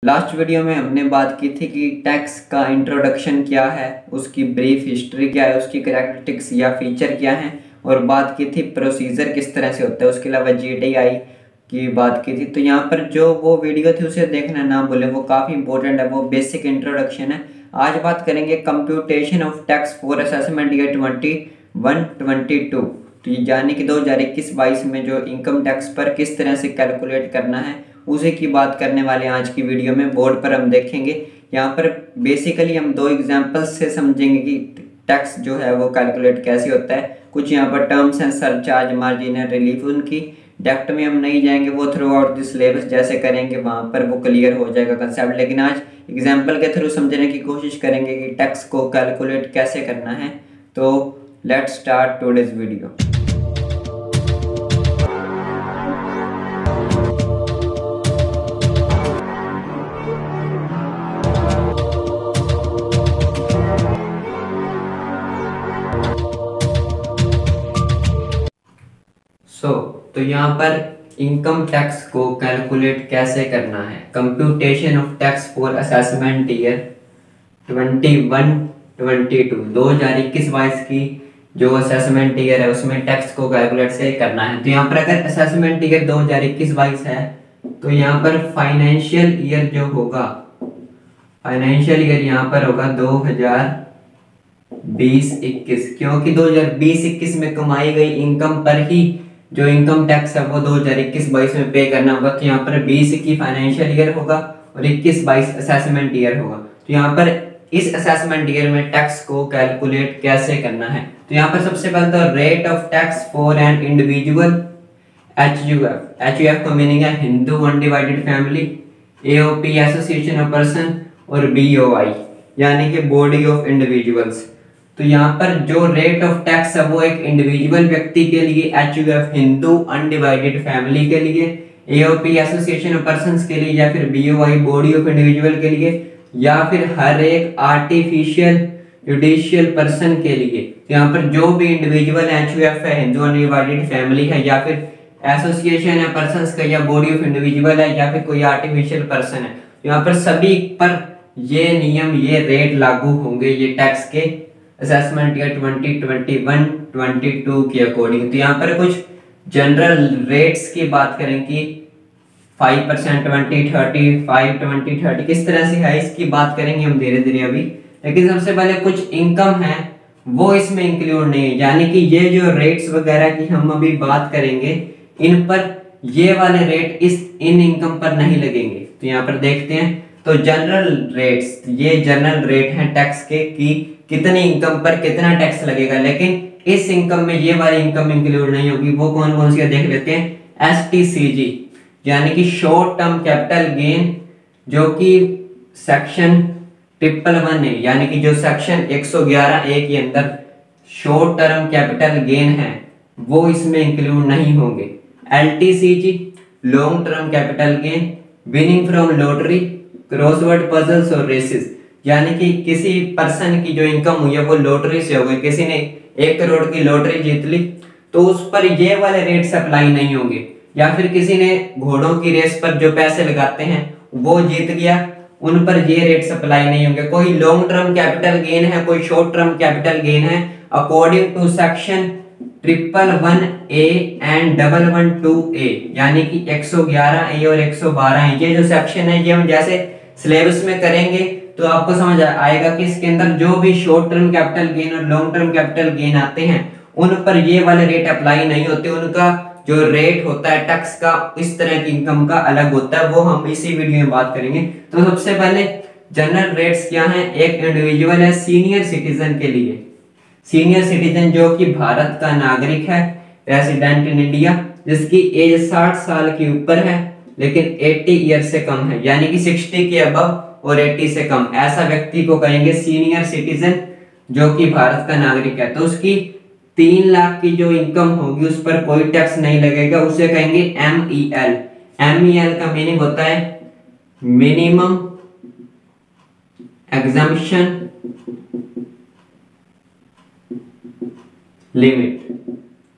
Last video में हमने बात की थी कि टैक्स का इंट्रोडक्शन क्या है, उसकी ब्रीफ हिस्ट्री क्या है, उसकी कैरेक्टरिस्टिक्स या फीचर क्या है, और बात की थी प्रोसीजर किस तरह से होता है। उसके अलावा जीटीआई की बात की थी। तो यहाँ पर जो वो वीडियो थी उसे देखना ना भूलें, वो काफ़ी इंपॉर्टेंट है, वो बेसिक इंट्रोडक्शन है। आज बात करेंगे computation of tax for assessment year 21-22। तो ये यानी कि 2021-22 में जो इनकम टैक्स पर किस तरह से कैलकुलेट करना है उसी की बात करने वाले हैं आज की वीडियो में। बोर्ड पर हम देखेंगे, यहाँ पर बेसिकली हम दो एग्जांपल्स से समझेंगे कि टैक्स जो है वो कैलकुलेट कैसे होता है। कुछ यहाँ पर टर्म्स हैं, सरचार्ज, मार्जिनल रिलीफ, उनकी डेप्थ में हम नहीं जाएंगे, वो थ्रू आउट द सिलेबस जैसे करेंगे वहाँ पर वो क्लियर हो जाएगा कंसेप्ट। लेकिन आज एग्जाम्पल के थ्रू समझने की कोशिश करेंगे कि टैक्स को कैलकुलेट कैसे करना है। तो लेट्स स्टार्ट टुडेज वीडियो। तो यहाँ पर इनकम टैक्स को कैलकुलेट कैसे करना है। Computation of tax for assessment year 21-22 2021-22 की जो असेसमेंट ईयर है उसमें टैक्स को कैलकुलेट से करना है। तो यहाँ पर अगर असेसमेंट ईयर 2021-22 है तो यहाँ पर फाइनेंशियल ईयर जो होगा, फाइनेंशियल ईयर यहाँ पर होगा 2020-21, क्योंकि 2020-21 में कमाई गई इनकम पर ही जो इनकम टैक्स है वो 2021-22 में पे करना होगा। तो यहाँ पर 20-21 फाइनेंशियल ईयर होगा और 21-22 असेसमेंट ईयर होगा। तो यहाँ पर इस असेसमेंट ईयर में टैक्स को कैलकुलेट कैसे करना है। तो यहाँ पर सबसे पहले तो rate of tax for an individual, HUF का मीनिंग है Hindu undivided family, AOP association of person, और बीओआई यानी कि बॉडी ऑफ इंडिविजुअल्स। तो यहाँ पर जो रेट ऑफ टैक्स है वो एक इंडिविजुअल व्यक्ति के लिए, एचयूएफ हिंदू अनडिवाइडेड फैमिली के लिए, एओपी एसोसिएशन ऑफ पर्संस के लिए, या फिर बीओआई बॉडी ऑफ इंडिविजुअल के लिए, या फिर हर एक आर्टिफिशियल जुडिशियल पर्सन के लिए। तो यहाँ पर जो भी इंडिविजुअल एचयूएफ है, हिंदू अनडिवाइडेड फैमिली है, या फिर एसोसिएशन है पर्संस का, या बॉडी ऑफ इंडिविजुअल है, या फिर कोई आर्टिफिशियल पर्सन है, यहाँ पर सभी पर ये नियम, ये रेट लागू होंगे ये टैक्स के असेसमेंट ईयर 2021-22 के अकॉर्डिंग। तो यहाँ पर कुछ जनरल रेट्स की बात करें कि 5%, 20-30, 5-20-30 किस तरह से है इसकी बात करेंगे हम धीरे धीरे अभी। लेकिन सबसे पहले कुछ इनकम है वो इसमें इंक्लूड नहीं है, यानी कि ये जो रेट्स वगैरह की हम अभी बात करेंगे इन पर ये वाले रेट इन इनकम पर नहीं लगेंगे। तो यहाँ पर देखते हैं, तो जनरल रेट्स, ये जनरल रेट हैं टैक्स के कि कितनी इनकम पर कितना टैक्स लगेगा। लेकिन इस इनकम में ये वाली इनकम इंक्लूड नहीं होगी। वो कौन कौन सी देख लेते हैं। एसटीसीजी यानी कि शॉर्ट टर्म कैपिटल गेन, जो कि सेक्शन 111 है, यानी कि जो सेक्शन 111A के अंदर शॉर्ट टर्म कैपिटल गेन है वो इसमें इंक्लूड नहीं होंगे। LTCG long term capital gain, winning from lottery, crossword puzzles और रेसेस, यानी कि किसी पर्सन की जो इनकम हुई है वो लॉटरी से हो गई, किसी ने 1 करोड़ की लॉटरी जीत ली तो उस पर ये वाले रेट्स अप्लाई नहीं होंगे। या फिर किसी ने घोड़ों की रेस पर जो पैसे लगाते हैं वो जीत गया, उन पर ये रेट्स अप्लाई नहीं होंगे। कोई लॉन्ग टर्म कैपिटल गेन है, कोई शॉर्ट टर्म कैपिटल गेन है, according to section 111A and 112A, यानी कि 111A और 112A, ये जो सेक्शन है ये हम जैसे सिलेबस में करेंगे तो आपको समझ आएगा कि इसके अंदर जो भी शॉर्ट टर्म कैपिटल गेन और लॉन्ग टर्म कैपिटल गेन आते हैं उन पर ये वाले रेट अप्लाई नहीं होते। उनका जो रेट होता है टैक्स का इस तरह की इनकम का अलग होता है, वो हम इसी वीडियो में बात करेंगे। तो सबसे पहले जनरल रेट्स क्या हैं। एक इंडिविजुअल है सीनियर सिटीजन के लिए, सीनियर सिटीजन जो कि भारत का नागरिक है, रेसिडेंट इन इंडिया, जिसकी एज 60 साल के ऊपर है लेकिन 80 ईयर से कम है, यानी कि 60 के अबव और 80 से कम, ऐसा व्यक्ति को कहेंगे सीनियर सिटीजन जो कि भारत का नागरिक है। तो उसकी 3 लाख की जो इनकम होगी उस पर कोई टैक्स नहीं लगेगा, उसे कहेंगे MEL। MEL का मीनिंग होता है minimum exemption limit,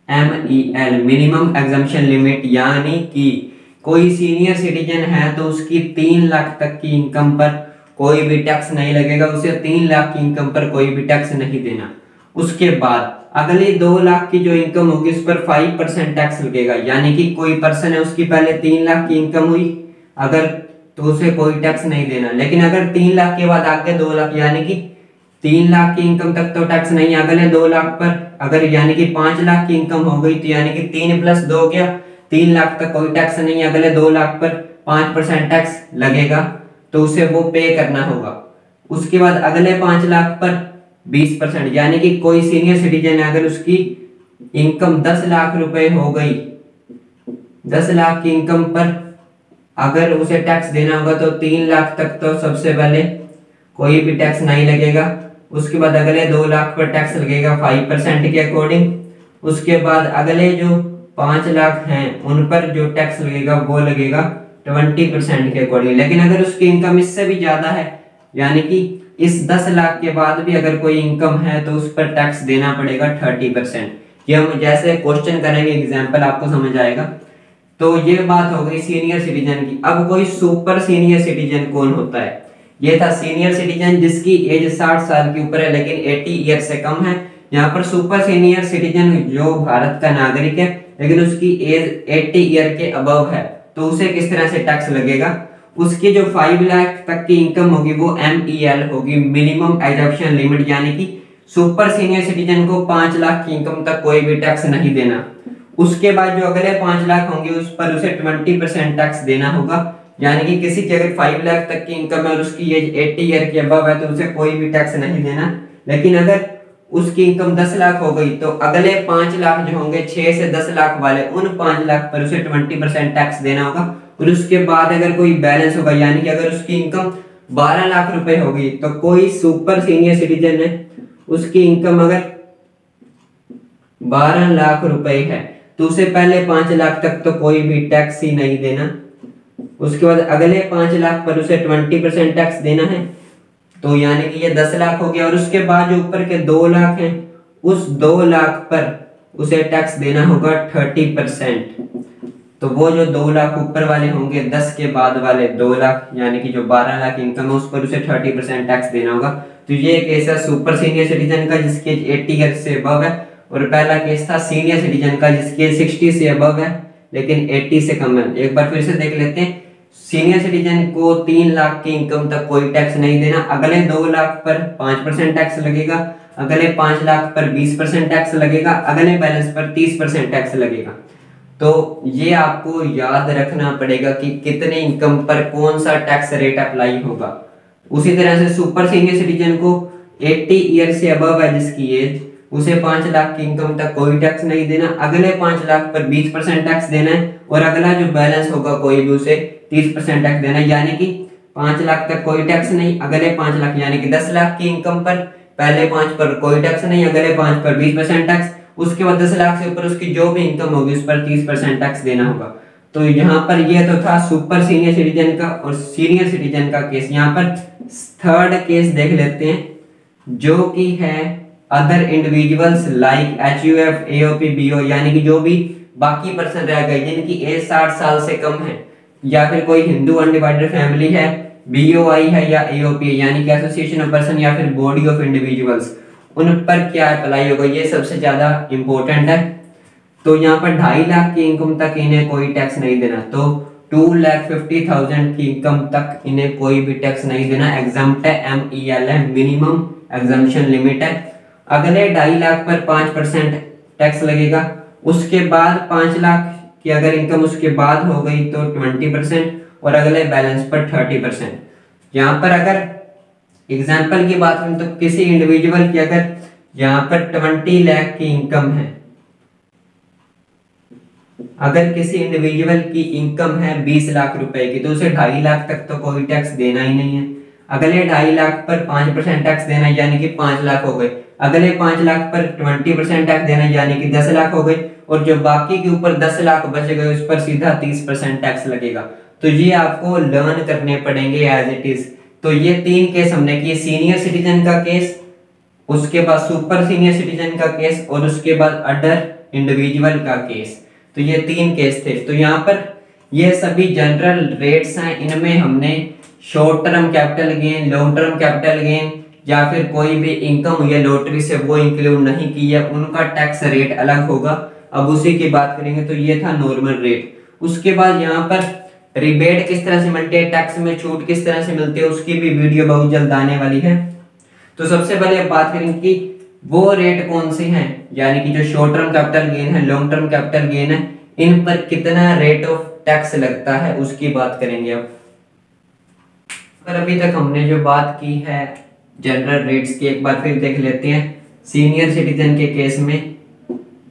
MEL minimum exemption limit, यानी कि कोई सीनियर सिटीजन है तो उसकी 3 लाख तक की इनकम पर कोई भी टैक्स नहीं लगेगा, उसे 3 लाख की इनकम पर कोई भी टैक्स नहीं देना। उसके बाद अगले 2 लाख की जो इनकम होगी उस पर 5% टैक्स लगेगा, यानी कि कोई पर्सन है उसकी पहले 3 लाख की इनकम हुई अगर, तो उसे कोई टैक्स नहीं देना। लेकिन अगर 3 लाख के बाद आगे 2 लाख, यानी कि 3 लाख की इनकम तक तो टैक्स नहीं, अगले 2 लाख पर अगर यानी कि 5 लाख की इनकम हो गई तो यानी कि 3 + 2 हो गया, 3 लाख तक कोई टैक्स नहीं, अगले 2 लाख पर 5% टैक्स लगेगा तो उसे वो पे करना होगा। उसके बाद अगले 5 लाख पर 20%, यानी कि कोई सीनियर सिटीजन है अगर उसकी इनकम 10 लाख रुपए हो गई, 10 लाख की इनकम पर अगर उसे टैक्स देना होगा तो 3 लाख तक तो सबसे पहले कोई भी टैक्स नहीं लगेगा। उसके बाद अगले 2 लाख पर टैक्स लगेगा 5% के अकॉर्डिंग। उसके बाद अगले जो 5 लाख हैं उन पर जो टैक्स लगेगा वो लगेगा 20% के अकॉर्डिंग। लेकिन अगर उसकी इनकम इससे भी ज्यादा है, यानी कि इस 10 लाख के बाद भी अगर कोई इनकम है तो उस पर टैक्स देना पड़ेगा 30%। ये हम जैसे क्वेश्चन करेंगे एग्जाम्पल आपको समझ आएगा। तो ये बात हो गई सीनियर सिटीजन की। अब कोई सुपर सीनियर सिटीजन कौन होता है? ये था सीनियर सिटीजन जिसकी एज 60 साल के ऊपर है लेकिन 80 ईयर से कम है। यहाँ पर सुपर सीनियर सिटीजन जो भारत का नागरिक है लेकिन उसकी एज 80 ईयर के अबव है, तो उसे किस तरह से टैक्स लगेगा? उसकी जो 5 लाख तक की इनकम होगी वो MEL होगी, मिनिमम एग्जम्पशन लिमिट, यानी कि सुपर सीनियर सिटीजन को 5 लाख की इनकम तक कोई भी टैक्स नहीं देना। उसके बाद जो अगले 5 लाख होंगे उस पर उसे 20% टैक्स देना होगा, यानी कि किसी की अगर 5 लाख तक की इनकम है और उसकी एज 80 ईयर के अबव है तो उसे कोई भी टैक्स नहीं देना। लेकिन अगर उसकी इनकम 10 लाख हो गई तो अगले 5 लाख जो होंगे 6 से 10 लाख वाले, उन 5 लाख पर उसे 20% टैक्स देना होगा। और उसके बाद अगर कोई बैलेंस होगा, यानी कि अगर उसकी इनकम 12 लाख रुपए होगी तो कोई सुपर सीनियर सिटीजन है उसकी इनकम अगर 12 लाख रुपए है तो उसे पहले 5 लाख तक तो कोई भी टैक्स ही नहीं देना। उसके बाद अगले 5 लाख पर उसे 20% टैक्स देना है, तो यानी कि ये 10 लाख हो गया। और उसके बाद जो ऊपर के 2 लाख हैं उस 2 लाख पर उसे टैक्स देना होगा 30%। तो वो जो 2 लाख ऊपर वाले होंगे 10 के बाद वाले 2 लाख, यानी कि जो 12 लाख इनकम है उस पर उसे 30% टैक्स देना होगा। तो ये केस है सुपर सीनियर सिटीजन का जिसकी एज 80 ईयर से अबव है, और पहला केस था सीनियर सिटीजन का जिसकी एज 60 से अबव है लेकिन 80 से कम है। एक बार फिर से देख लेते हैं। सीनियर सिटीजन को 3 लाख की इनकम तक कोई टैक्स नहीं देना, अगले 2 लाख पर 5% टैक्स लगेगा, अगले 5 लाख पर 20% टैक्स लगेगा, अगले बैलेंस पर 30% टैक्स लगेगा। तो ये आपको याद रखना पड़ेगा कि कितने इनकम पर कौन सा टैक्स रेट अप्लाई होगा। उसी तरह से सुपर सीनियर सिटीजन को 80 ईयर से अबव है जिसकी एज, उसे 5 लाख की इनकम तक कोई टैक्स नहीं देना, अगले 5 लाख पर 20% टैक्स देना है, और अगला जो बैलेंस होगा कोई भी उसे 30% टैक्स देना है। यानी कि 5 लाख तक कोई टैक्स नहीं, अगले 5 लाख यानी कि 10 लाख की इनकम पर पहले 5 पर कोई टैक्स नहीं, अगले 5 पर 20% टैक्स, उसके बाद 10 लाख से ऊपर उसकी जो भी इनकम होगी उस पर 30% टैक्स देना होगा। तो यहाँ पर यह तो था सुपर सीनियर सिटीजन का और सीनियर सिटीजन का केस। यहाँ पर थर्ड केस देख लेते हैं जो कि है other individuals like HUF, AOP, BO, यानी कि जो भी बाकी पर्सन रह गए जिनकी एज 60 साल से कम है, या फिर कोई हिंदू अनडिवाइडेड फैमिली है, BOI है या AOP यानी कि एसोसिएशन ऑफ पर्सन या फिर बॉडी ऑफ इंडिविजुअल्स, उन पर क्या अप्लाई होगा ये सबसे ज्यादा इंपॉर्टेंट है। तो यहाँ पर 2.5 लाख की इनकम तक इन्हें कोई टैक्स नहीं देना, तो 2,50,000 की इनकम तक इन्हें कोई भी टैक्स नहीं देना, एग्जम्प्ट है, MEL है, मिनिमम एग्जम्पशन लिमिट है। अगले 2.5 लाख पर 5% टैक्स लगेगा, उसके बाद 5 लाख की अगर इनकम उसके बाद हो गई तो 20%, और अगले बैलेंस पर 30%। यहाँ पर अगर एग्जाम्पल की बात करें तो किसी इंडिविजुअल की अगर यहाँ पर 20 लाख की इनकम है, अगर किसी इंडिविजुअल की इनकम है 20 लाख रुपए की तो उसे 2.5 लाख तक तो कोई टैक्स देना ही नहीं है। अगले 2.5 लाख पर 5% टैक्स देना यानी कि 5 लाख हो गए, अगले 5 लाख पर 20% टैक्स देना यानी कि 10 लाख हो गए, और जो बाकी के ऊपर 10 लाख बच गए उस पर सीधा 30% टैक्स लगेगा। तो ये आपको लर्न करने पड़ेंगे एज इट इज। तो ये 3 केस हमने किए, सीनियर सिटीजन का केस, उसके बाद सुपर सीनियर सिटीजन का केस, और उसके बाद अदर इंडिविजुअल का केस। तो ये 3 केस थे। तो यहाँ पर ये सभी जनरल रेट्स हैं, इनमें हमने short term capital gain, long term capital gain या फिर कोई भी इनकम हुई है लॉटरी से वो इंक्लूड नहीं की है, उनका टैक्स रेट अलग होगा। अब उसी की बात करेंगे। तो ये था नॉर्मल रेट। उसके बाद यहाँ पर रिबेट किस तरह से मिलती है, टैक्स में छूट किस तरह से मिलती है, उसकी भी वीडियो बहुत जल्द आने वाली है। तो सबसे पहले बात करेंगे कि वो रेट कौन से हैं, यानी कि जो शॉर्ट टर्म कैपिटल गेन है, लॉन्ग टर्म कैपिटल गेन है, इन पर कितना रेट ऑफ टैक्स लगता है उसकी बात करेंगे। अब पर अभी तक हमने जो बात की है जनरल रेट्स की, एक बार फिर देख लेते हैं। सीनियर सिटीजन के केस में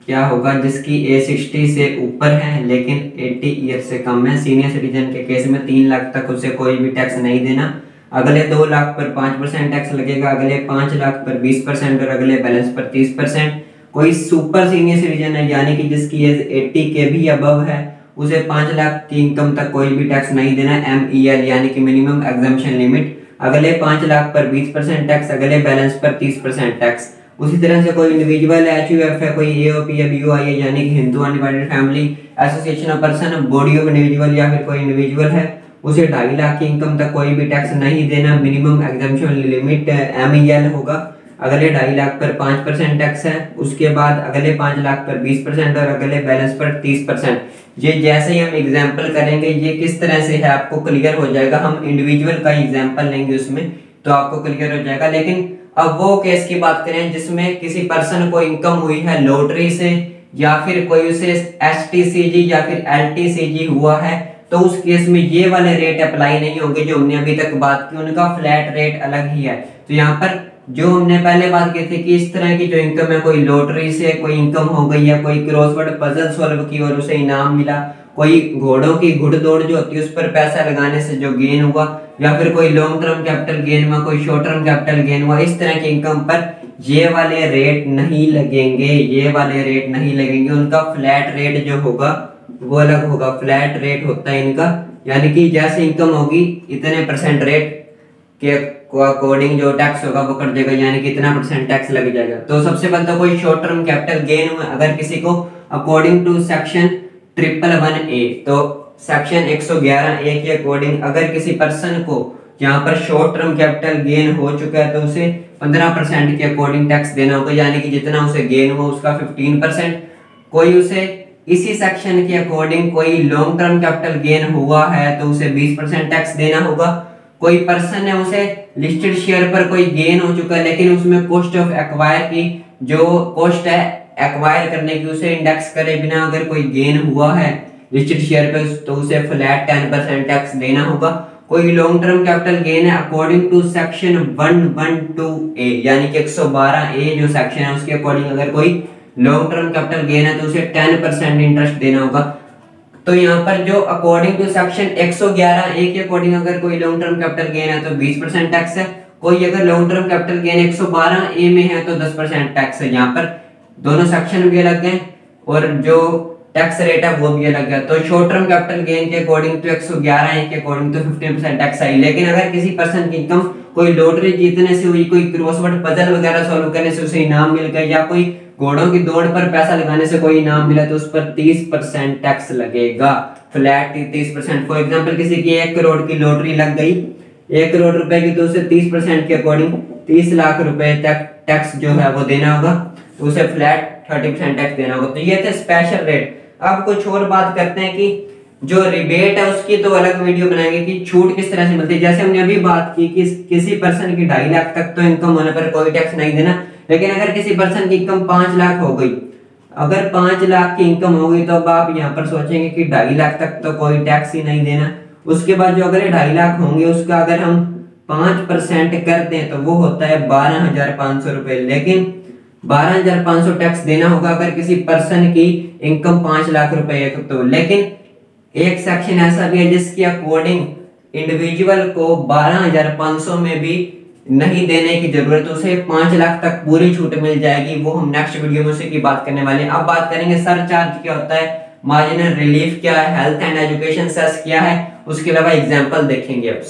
क्या होगा, जिसकी एज 60 से ऊपर है लेकिन 80 ईयर से कम है। सीनियर सिटीजन के केस में 3 लाख तक उसे कोई भी टैक्स नहीं देना। अगले 2 लाख पर 5% टैक्स लगेगा, अगले 5 लाख पर 20% और अगले बैलेंस पर 30%। कोई सुपर सीनियर सिटीजन है यानी कि जिसकी एज 80 के भी अबव है, उसे 5 लाख की इनकम तक कोई भी टैक्स नहीं देना, MEL यानी कि मिनिमम एग्जम्पशन लिमिट। अगले 5 लाख पर 20% टैक्स, अगले बैलेंस पर 30% टैक्स। उसी तरह से कोई इंडिविजुअल HUF है, कोई AOP या BOI है यानी कि Hindu undivided family association of person, body of individual या फिर कोई इंडिविजुअल है, उसे 2.5 लाख की इनकम तक कोई भी टैक्स नहीं देना, मिनिमम एग्जम्पशन लिमिट MEL होगा। अगले 2.5 लाख पर 5% टैक्स है, उसके बाद अगले 5 लाख पर 20% और अगले बैलेंस पर 30%। ये जैसे ही हम एग्जाम्पल करेंगे ये किस तरह से है आपको क्लियर हो जाएगा। हम इंडिविजुअल का एग्जाम्पल लेंगे उसमें तो आपको क्लियर हो जाएगा। लेकिन अब वो केस की बात करें जिसमें किसी पर्सन को इनकम हुई है लॉटरी से या फिर कोई उसे STCG या फिर LTCG हुआ है, तो उस केस में ये वाले रेट अप्लाई नहीं होंगे जो हमने अभी तक बात की, उनका फ्लैट रेट अलग ही है। तो यहाँ पर जो हमने पहले बात की थी कि इस तरह की जो इनकम है, कोई लॉटरी से कोई इनकम हो गई है, कोई क्रॉसवर्ड पजल सॉल्व की और उसे इनाम मिला, कोई घोड़ों की घुड़दौड़ जो होती है उस पर पैसा लगाने से जो गेन हुआ, या फिर कोई लॉन्ग टर्म कैपिटल गेन हुआ, कोई शॉर्ट टर्म कैपिटल गेन हुआ, इस तरह की इनकम पर ये वाले रेट नहीं लगेंगे, ये वाले रेट नहीं लगेंगे। उनका फ्लैट रेट जो होगा वो अलग होगा। फ्लैट रेट होता है इनका, यानी कि जैसे इनकम होगी इतने % रेट के अकॉर्डिंग जो टैक्स होगा वो कट जाएगा, यानी कि इतना % टैक्स लग जाएगा। तो सबसे पहले तो कोई शॉर्ट टर्म कैपिटल गेन हुआ अगर किसी को अकॉर्डिंग टू सेक्शन 111A, तो सेक्शन 111A के अकॉर्डिंग अगर किसी पर्सन को यहाँ पर शॉर्ट टर्म कैपिटल गेन हो चुका है तो उसे 15% के अकॉर्डिंग टैक्स देना होगा, यानी कि जितना उसे गेन हुआ उसका 15%। कोई उसे इसी सेक्शन के अकॉर्डिंग कोई लॉन्ग टर्म कैपिटल गेन हुआ है तो उसे 20% टैक्स देना होगा। कोई पर्सन है उसे लिस्टेड शेयर पर कोई गेन हो चुका है लेकिन उसमें कॉस्ट ऑफ एक्वायर की जो कॉस्ट है एक्वायर करने की उसे इंडेक्स करे बिना अगर कोई गेन हुआ है लिस्टेड शेयर पे तो उसे फ्लैट 10% टैक्स देना होगा। कोई लॉन्ग टर्म कैपिटल गेन है अकॉर्डिंग टू सेक्शन 112A यानी कि 112A जो सेक्शन है उसके अकॉर्डिंग अगर कोई लॉन्ग टर्म कैपिटल गेन है तो उसे 10% इंटरेस्ट देना होगा। तो यहाँ पर जो अकॉर्डिंग टू सेक्शन 111A के अकॉर्डिंग अगर कोई लॉन्ग टर्म कैपिटल गेन है तो 20% टैक्स है। कोई अगर long term capital gain 112A में है तो 10% टैक्स है। यहाँ पर दोनों सेक्शन भी अलग हैं और जो टैक्स रेट है वो भी अलग है। तो शॉर्ट टर्म कैपिटल गेन के अकॉर्डिंग टू 111A के अकॉर्डिंग तो 15% टैक्स आई। लेकिन अगर किसी पर्सन की इनकम कोई लॉटरी जीतने से हुई, कोई क्रॉसवर्ड पजल वगैरह सॉल्व करने से उसे इनाम मिल गया, या कोई घोड़ों की दौड़ पर पैसा लगाने से कोई इनाम मिला तो उस पर 30% टैक्स लगेगा, फ्लैट 30%। फॉर एग्जांपल किसी की 1 करोड़ की लॉटरी लग गई, 1 करोड़ रुपए की, तो उसे 30% के अकॉर्डिंग 30 लाख रुपए तक टैक्स जो है वो देना होगा, तो उसे फ्लैट 30% टैक्स देना होगा। तो ये थे स्पेशल रेट। अब कुछ और बात करते हैं कि जो रिबेट है उसकी तो अलग वीडियो बनाएंगे कि छूट किस तरह से मिलती है। जैसे हमने अभी बात की कि किसी पर्सन की 2.5 लाख तक तो इनकम होने पर कोई टैक्स नहीं देना, लेकिन अगर किसी पर्सन की इनकम 5 लाख हो गई, अगर 5 लाख की इनकम हो गई तो अब आप यहाँ पर सोचेंगे कि 2.5 लाख तक तो कोई टैक्स ही नहीं देना। उसके बाद जो अगले 2.5 लाख होंगे उसका अगर हम 5% कर दें तो वो होता है 12,500 रुपए, लेकिन 12,500 टैक्स देना होगा अगर किसी पर्सन की इनकम 5 लाख रुपए है तो। लेकिन एक सेक्शन ऐसा भी है जिसके अकॉर्डिंग इंडिविजुअल को 12,500 में भी नहीं देने की जरूरत, उसे 5 लाख तक पूरी छूट मिल जाएगी। वो हम नेक्स्ट वीडियो में उसी की बात करने वाले हैं। अब बात करेंगे सरचार्ज क्या होता है, मार्जिनल रिलीफ क्या है, हेल्थ एंड एजुकेशन सेस क्या है, उसके अलावा एग्जांपल देखेंगे। अब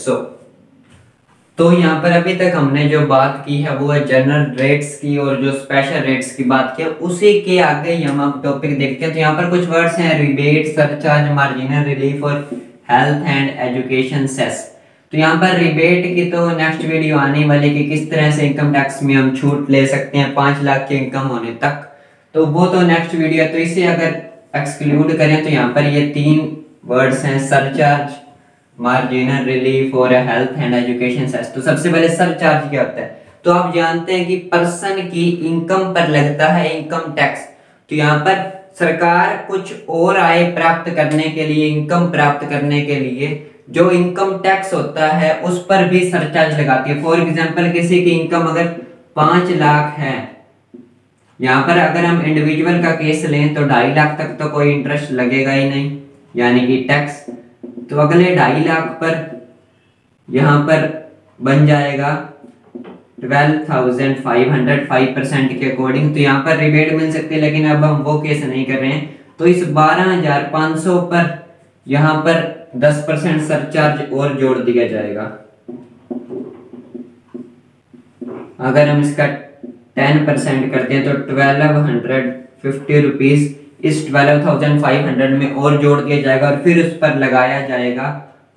तो यहाँ पर अभी तक हमने जो बात की है वो है जनरल रेट्स की और जो स्पेशल रेट्स की बात की है, उसी के आगे ही हम अब टॉपिक देखते हैं। तो यहाँ पर कुछ वर्ड्स हैं, रिबेट, सरचार्ज, मार्जिनल रिलीफ और हेल्थ एंड एजुकेशन सेस। तो यहाँ पर रिबेट की तो नेक्स्ट वीडियो आने वाली कि किस तरह से इनकम टैक्स में हम छूट ले सकते हैं 5 लाख के इनकम होने तक, तो वो तो नेक्स्ट वीडियो है। तो इसे अगर एक्सक्लूड करें तो यहाँ पर ये 3 वर्ड्स हैं, सरचार्ज, मार्जिनल रिलीफ और हेल्थ एंड एजुकेशन सेस। तो सबसे पहले सरचार्ज क्या होता है? तो आप जानते हैं कि पर्सन की इनकम पर लगता है इनकम टैक्स। तो यहाँ पर सरकार कुछ और आय प्राप्त करने के लिए, इनकम प्राप्त करने के लिए जो इनकम टैक्स होता है उस पर भी सरचार्ज लगाती है। फॉर एग्जांपल किसी की इनकम अगर 5 लाख है, यहाँ पर अगर हम इंडिविजुअल का केस लें तो 2.5 लाख तक तो कोई इंटरेस्ट लगेगा ही नहीं, यानी कि टैक्स। तो अगले 2.5 लाख पर यहाँ पर बन जाएगा 12,500 5% के अकॉर्डिंग। तो यहाँ पर रिबेट मिल सकती है, लेकिन अब हम वो केस नहीं कर रहे हैं। तो इस 12,500 पर यहाँ पर 10% सरचार्ज और जोड़ दिया जाएगा। अगर हम इसका 10% करते हैं तो 1250 रुपीज इस 12,500 में और जोड़ दिया जाएगा और फिर उस पर लगाया जाएगा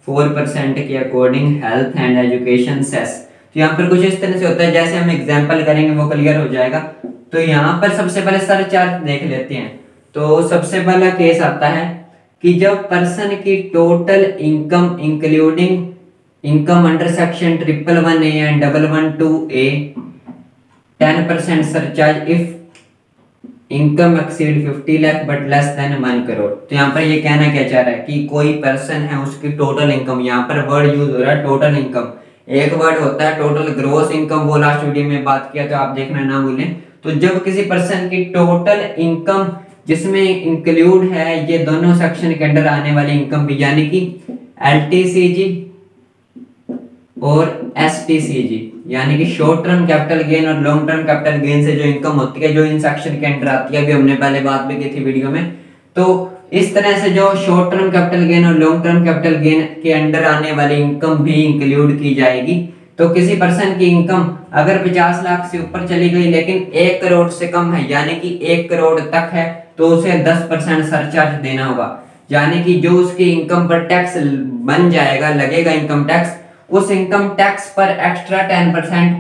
4% के according health and education cess. तो यहाँ पर कुछ इस तरह से होता है, जैसे हम एग्जांपल करेंगे वो क्लियर हो जाएगा। तो यहाँ पर सबसे पहले सरचार्ज देख लेते हैं। तो सबसे पहला केस आता है कि जब पर्सन की total income including income under section 111A and 112A 10% surcharge if income exceed 50 lakh but less than 1 crore. तो यहाँ पर ये कहना क्या चाह रहा है कि कोई पर्सन है, उसकी टोटल इनकम, यहाँ पर वर्ड यूज हो रहा है टोटल इनकम। एक वर्ड होता है टोटल ग्रोस इनकम, वो लास्ट वीडियो में बात किया तो आप देखना ना भूलें। तो जब किसी पर्सन की टोटल इनकम जिसमें इंक्लूड है ये दोनों सेक्शन के अंडर आने वाली इनकम भी, यानी कि LTCG और STCG, यानी कि शॉर्ट टर्म कैपिटल गेन और लॉन्ग टर्म कैपिटल गेन से जो इनकम होती है, जो इन सेक्शन के अंडर आती है, अभी हमने पहले बात भी की थी वीडियो में। तो इस तरह से जो शॉर्ट टर्म कैपिटल गेन और लॉन्ग टर्म कैपिटल गेन के अंडर आने वाली इनकम भी इंक्लूड की जाएगी। तो किसी पर्सन की इनकम अगर 50 लाख से ऊपर चली गई लेकिन 1 करोड़ से कम है, यानी कि 1 करोड़ तक है, तो उसे 10% सरचार्ज देना होगा। यानी कि जो उसकी इनकम पर टैक्स बन जाएगा, लगेगा इनकम टैक्स, उस इनकम टैक्स पर एक्स्ट्रा 10%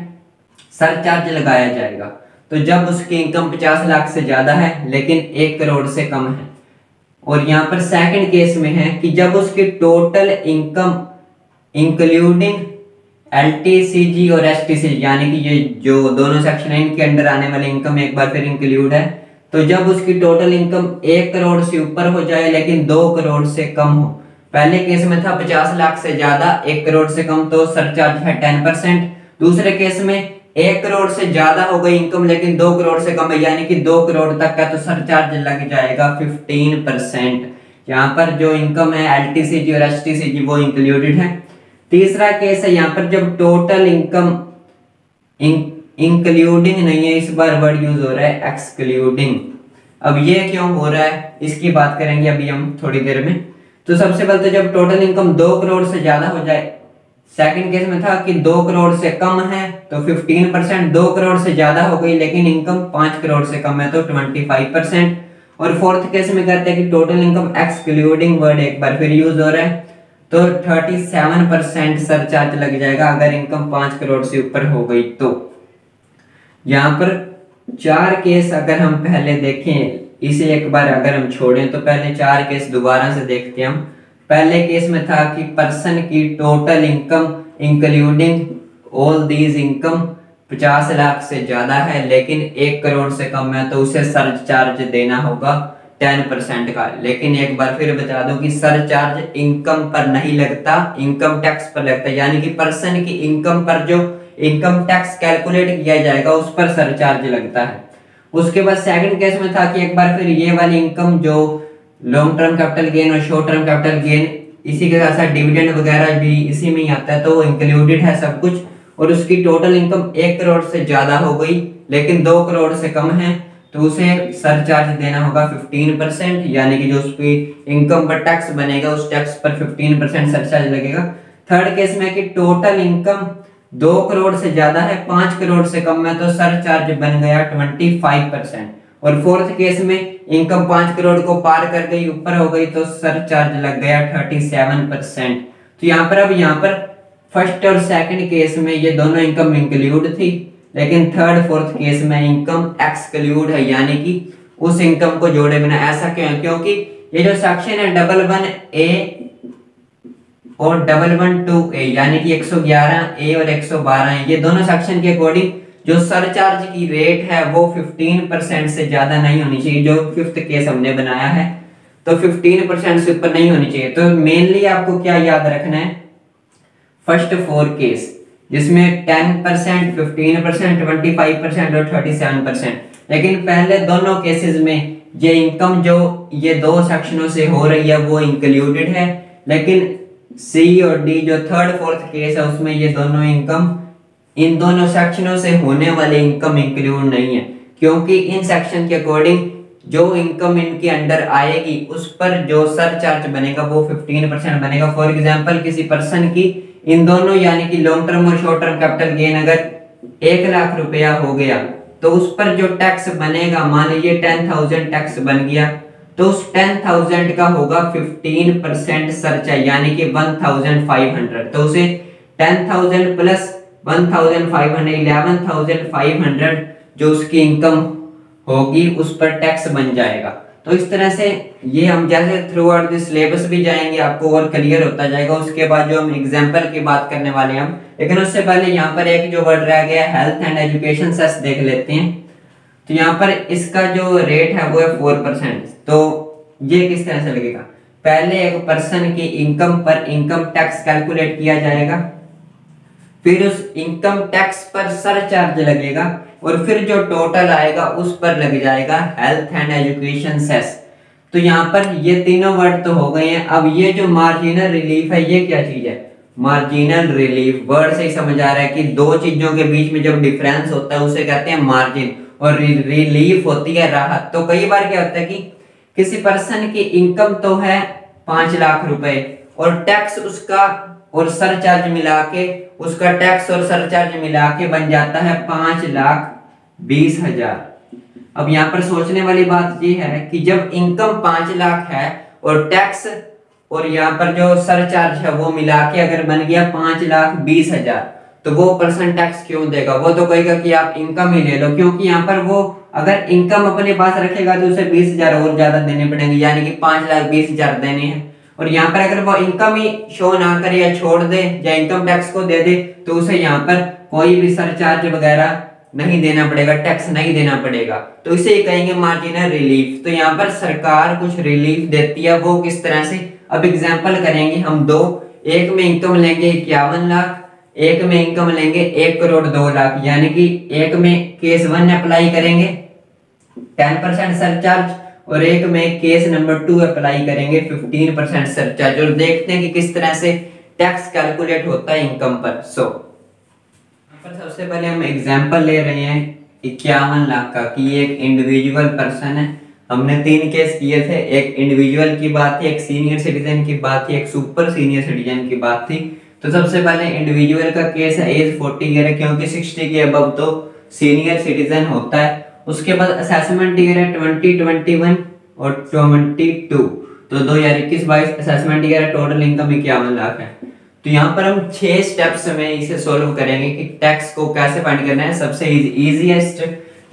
सरचार्ज लगाया जाएगा। तो जब उसकी इनकम 50 लाख से ज्यादा है लेकिन 1 करोड़ से कम है। और यहाँ पर सेकंड केस में है कि जब उसकी टोटल इनकम इंक्लूडिंग LTCG और STCG, यानी कि ये जो दोनों सेक्शन है इनके अंडर आने वाली इनकम एक बार फिर इंक्लूड है, तो जब उसकी टोटल इनकम 1 करोड़ से ऊपर हो जाए लेकिन 2 करोड़ से कम हो। पहले केस में था 50 लाख से ज्यादा 1 करोड़ से कम, तो सरचार्ज है 10%। दूसरे केस में 1 करोड़ से ज्यादा हो गई इनकम लेकिन 2 करोड़ से कम है, यानी कि 2 करोड़ तक का, तो सरचार्ज लग जाएगा 15%। यहाँ पर जो इनकम है LTCG और STCG वो इंक्लूडेड है। तीसरा केस है यहाँ पर जब टोटल इनकम इंक्लूडिंग नहीं है, इस बार वर्ड यूज हो रहा है एक्सक्लूडिंग। अब ये क्यों हो रहा है इसकी बात करेंगे अभी हम थोड़ी देर में। तो सबसे पहले तो जब टोटल इनकम 2 करोड़ से ज्यादा हो जाए, सेकंड केस में था कि 2 करोड़ से कम है तो 15%, 2 करोड़ से ज्यादा हो गई लेकिन इनकम 5 करोड़ से कम है तो 25%। और फोर्थ केस में कहते हैं कि टोटल इनकम एक्सक्लूडिंग, वर्ड एक बार फिर यूज हो रहा है, तो 37% सरचार्ज लग जाएगा अगर इनकम 5 करोड़ से ऊपर हो गई। तो यहाँ पर 4 केस अगर हम पहले देखें, इसे एक बार अगर हम छोड़ें तो पहले 4 केस दोबारा से देखते हैं हम। पहले केस में था कि पर्सन की total income including all these income 50 lakh से ज्यादा है लेकिन 1 करोड़ से कम है, तो उसे सरचार्ज देना होगा 10% का। लेकिन एक बार फिर बता दूं कि सरचार्ज इनकम पर नहीं लगता, इनकम टैक्स पर लगता है, यानी कि पर्सन की इनकम पर जो इनकम टैक्स कैलकुलेट किया जाएगा उस पर सरचार्ज लगता है। उसके बाद सेकंड केस में था कि एक बार फिर ये वाली इनकम जो लॉन्ग टर्म कैपिटल गेन और शॉर्ट टर्म कैपिटल गेन, इसी के साथ डिविडेंड वगैरह भी इसी में ही आता है, तो वो इंक्लूडेड है सब कुछ, और उसकी टोटल इनकम 1 करोड़ से ज्यादा हो गई लेकिन 2 करोड़ से कम है, तो उसे सरचार्ज देना होगा 15%, यानी कि जो उसकी इनकम पर टैक्स बनेगा उस टैक्स पर 15% सरचार्ज लगेगा। थर्ड केस में कि टोटल इनकम 2 करोड़ से ज्यादा है, 5 करोड़ से कम है, तो सरचार्ज बन गया 25%। और फोर्थ केस में इनकम 5 करोड़ को पार कर गई, ऊपर हो गई, तो सरचार्ज लग गया 37%। तो यहाँ पर अब यहाँ पर फर्स्ट और सेकंड केस में ये दोनों इनकम इंक्लूड थी, लेकिन थर्ड फोर्थ केस में इनकम एक्सक्लूड है, यानी कि उस इनकम को जोड़े बिना। ऐसा क्यों है? क्योंकि ये जो सेक्शन है 11A और 1112A, यानी कि 111A और 112, ये दोनों सेक्शन के अकॉर्डिंग जो सरचार्ज की रेट है वो 15% से ज्यादा नहीं होनी चाहिए। जो फिफ्थ केस हमने बनाया है तो 15% से ऊपर नहीं होनी चाहिए। तो मेनली आपको क्या याद रखना है, फर्स्ट 4 केस जिसमें 10%, 15%, 25% और 37%। लेकिन पहले दोनों केसेस में ये इनकम जो ये दो सेक्शनों से हो रही है वो इंक्लूडेड है, लेकिन सी और डी जो थर्ड फोर्थ केस है उसमें ये दोनों इनकम, इन दोनों सेक्शनों से होने वाली इनकम इंक्लूड नहीं है, क्योंकि इन सेक्शन के अकॉर्डिंग जो इनकम इनके अंडर आएगी उस पर जो सरचार्ज बनेगा वो 15% बनेगा। फॉर एग्जांपल किसी पर्सन की इन दोनों यानी कि लॉन्ग टर्म और शॉर्ट टर्म कैपिटल गेन अगर 1 लाख रुपया हो गया तो उस पर जो टैक्स बनेगा, मान लीजिए 10,000 टैक्स बन गया, तो उस 10,000 का होगा 15% सरचार्ज, यानी कि 1,500। तो उसे 10,000 प्लस 1,500 11,500 जो उसकी इनकम होगी उस पर टैक्स बन जाएगा। तो इस तरह से ये हम जैसे थ्रू आउट द सिलेबस भी जाएंगे आपको और क्लियर होता जाएगा। उसके बाद जो हम एग्जांपल की बात करने वाले हैं हम, लेकिन उससे पहले यहाँ पर एक जो वर्ड रह गया हेल्थ एंड एजुकेशन सेस देख लेते हैं। तो यहाँ पर इसका जो रेट है वो है 4%। तो ये किस तरह से लगेगा, पहले एक पर्सन की इनकम पर इनकम टैक्स कैलकुलेट किया जाएगा, फिर उस इनकम टैक्स पर सरचार्ज लगेगा और फिर जो टोटल आएगा उस पर लग जाएगा हेल्थ एंड एजुकेशन सेस। तो यहाँ पर ये तीनों वर्ड तो हो गए हैं। अब ये जो मार्जिनल रिलीफ है ये क्या चीज है, मार्जिनल रिलीफ वर्ड से ही समझ आ रहा है कि दो चीजों के बीच में जब डिफरेंस होता है उसे कहते हैं मार्जिन, और रिलीफ होती है राहत। तो कई बार क्या होता है कि किसी पर्सन की इनकम तो है 5 लाख रुपए और टैक्स उसका और सरचार्ज मिला के, उसका टैक्स और सरचार्ज मिला के बन जाता है 5,20,000। अब यहाँ पर सोचने वाली बात ये है कि जब इनकम 5 लाख है और टैक्स और यहाँ पर जो सरचार्ज है वो मिला के अगर बन गया 5,20,000, तो वो पर्सन टैक्स क्यों देगा? वो तो कहेगा कि आप इनकम ही ले लो, क्योंकि यहाँ पर वो अगर इनकम अपने पास रखेगा तो उसे 20,000 और ज्यादा देने पड़ेंगे, यानी कि 5,20,000 देने हैं। और यहाँ पर अगर वो इनकम ही शो ना करे या छोड़ दे या इनकम टैक्स को दे दे तो उसे यहाँ पर कोई भी सरचार्ज वगैरह नहीं देना पड़ेगा, टैक्स नहीं देना पड़ेगा। तो इसे कहेंगे मार्जिनल रिलीफ। तो यहाँ पर सरकार कुछ रिलीफ देती है, वो किस तरह से, अब एग्जांपल करेंगे हम दो। एक में इनकम लेंगे 51 लाख, एक में इनकम लेंगे 1 करोड़ 2 लाख, यानी कि एक में केस 1 अप्लाई करेंगे 10% सरचार्ज और एक में केस नंबर 2 अप्लाई करेंगे 15% सरचार्ज, और देखते हैं कि किस तरह से टैक्स कैलकुलेट होता है इनकम पर। सबसे पहले हम एग्जांपल ले रहे हैं 51 लाख का कि एक इंडिविजुअल पर्सन है। हमने 3 केस किए थे, एक इंडिविजुअल की बात थी, एक सीनियर सिटीजन की बात थी, एक सुपर सीनियर सिटीजन की बात थी। तो सबसे पहले इंडिविजुअल का केस है, एज 40 ईयर है, क्योंकि 60 के अबव तो सीनियर सिटीजन होता है। उसके बाद असेसमेंट ईयर है 2021 और 22, तो 2021-22 असेसमेंट ईयर है, टोटल इनकम 51 लाख है। तो यहाँ पर हम 6 स्टेप्स में इसे सॉल्व करेंगे कि टैक्स को कैसे फाइंड करना है। सबसे इजीएस्ट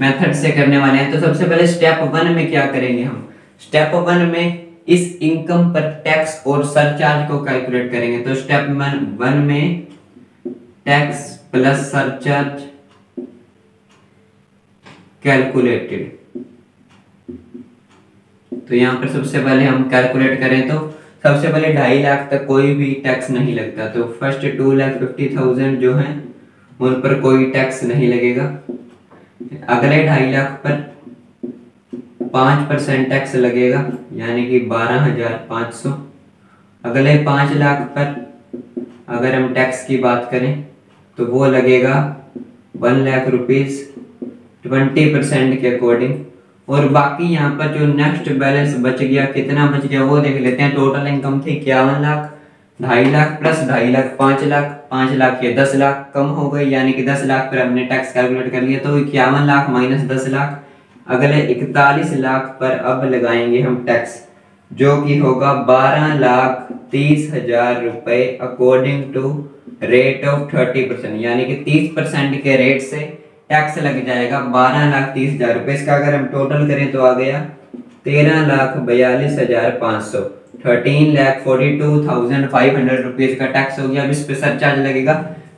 मेथड से करने वाले हैं। तो सबसे पहले स्टेप 1 में क्या करेंगे हम, स्टेप 1 में इस इनकम पर टैक्स और सरचार्ज को कैलकुलेट करेंगे। तो स्टेप 1 में टैक्स प्लस सरचार्ज कैलकुलेटेड। तो यहाँ पर सबसे पहले हम कैलकुलेट करें तो सबसे पहले 2.5 लाख तक कोई भी टैक्स नहीं लगता। तो फर्स्ट 2,50,000 जो है उन पर कोई टैक्स नहीं लगेगा। अगले 2.5 लाख पर 5% टैक्स लगेगा, यानी कि 12,500। अगले 5 लाख पर अगर हम टैक्स की बात करें तो वो लगेगा 1 लाख रुपीज 20% के अकॉर्डिंग। और बाकी यहाँ पर जो नेक्स्ट बैलेंस बच गया, कितना बच गया वो देख लेते हैं। टोटल इनकम थी 51 लाख, 2.5 लाख प्लस 2.5 लाख 5 लाख, 5 लाख ये 10 लाख कम हो गई, यानी कि 10 लाख पर हमने टैक्स कैलकुलेट कर लिया। तो 51 लाख माइनस 10 लाख, अगले 41 लाख पर अब लगाएंगे हम टैक्स, जो कि होगा 12,30,000 रुपए अकॉर्डिंग टू रेट ऑफ 30%, यानी कि 30% के रेट से टैक्स लग जाएगा 12,30,000 रुपए। इसका अगर हम टोटल करें तो आ गया 13,42,500, 13,42,500 रुपीज का टैक्स हो गया। अब इस पे सरचार्ज लगेगा।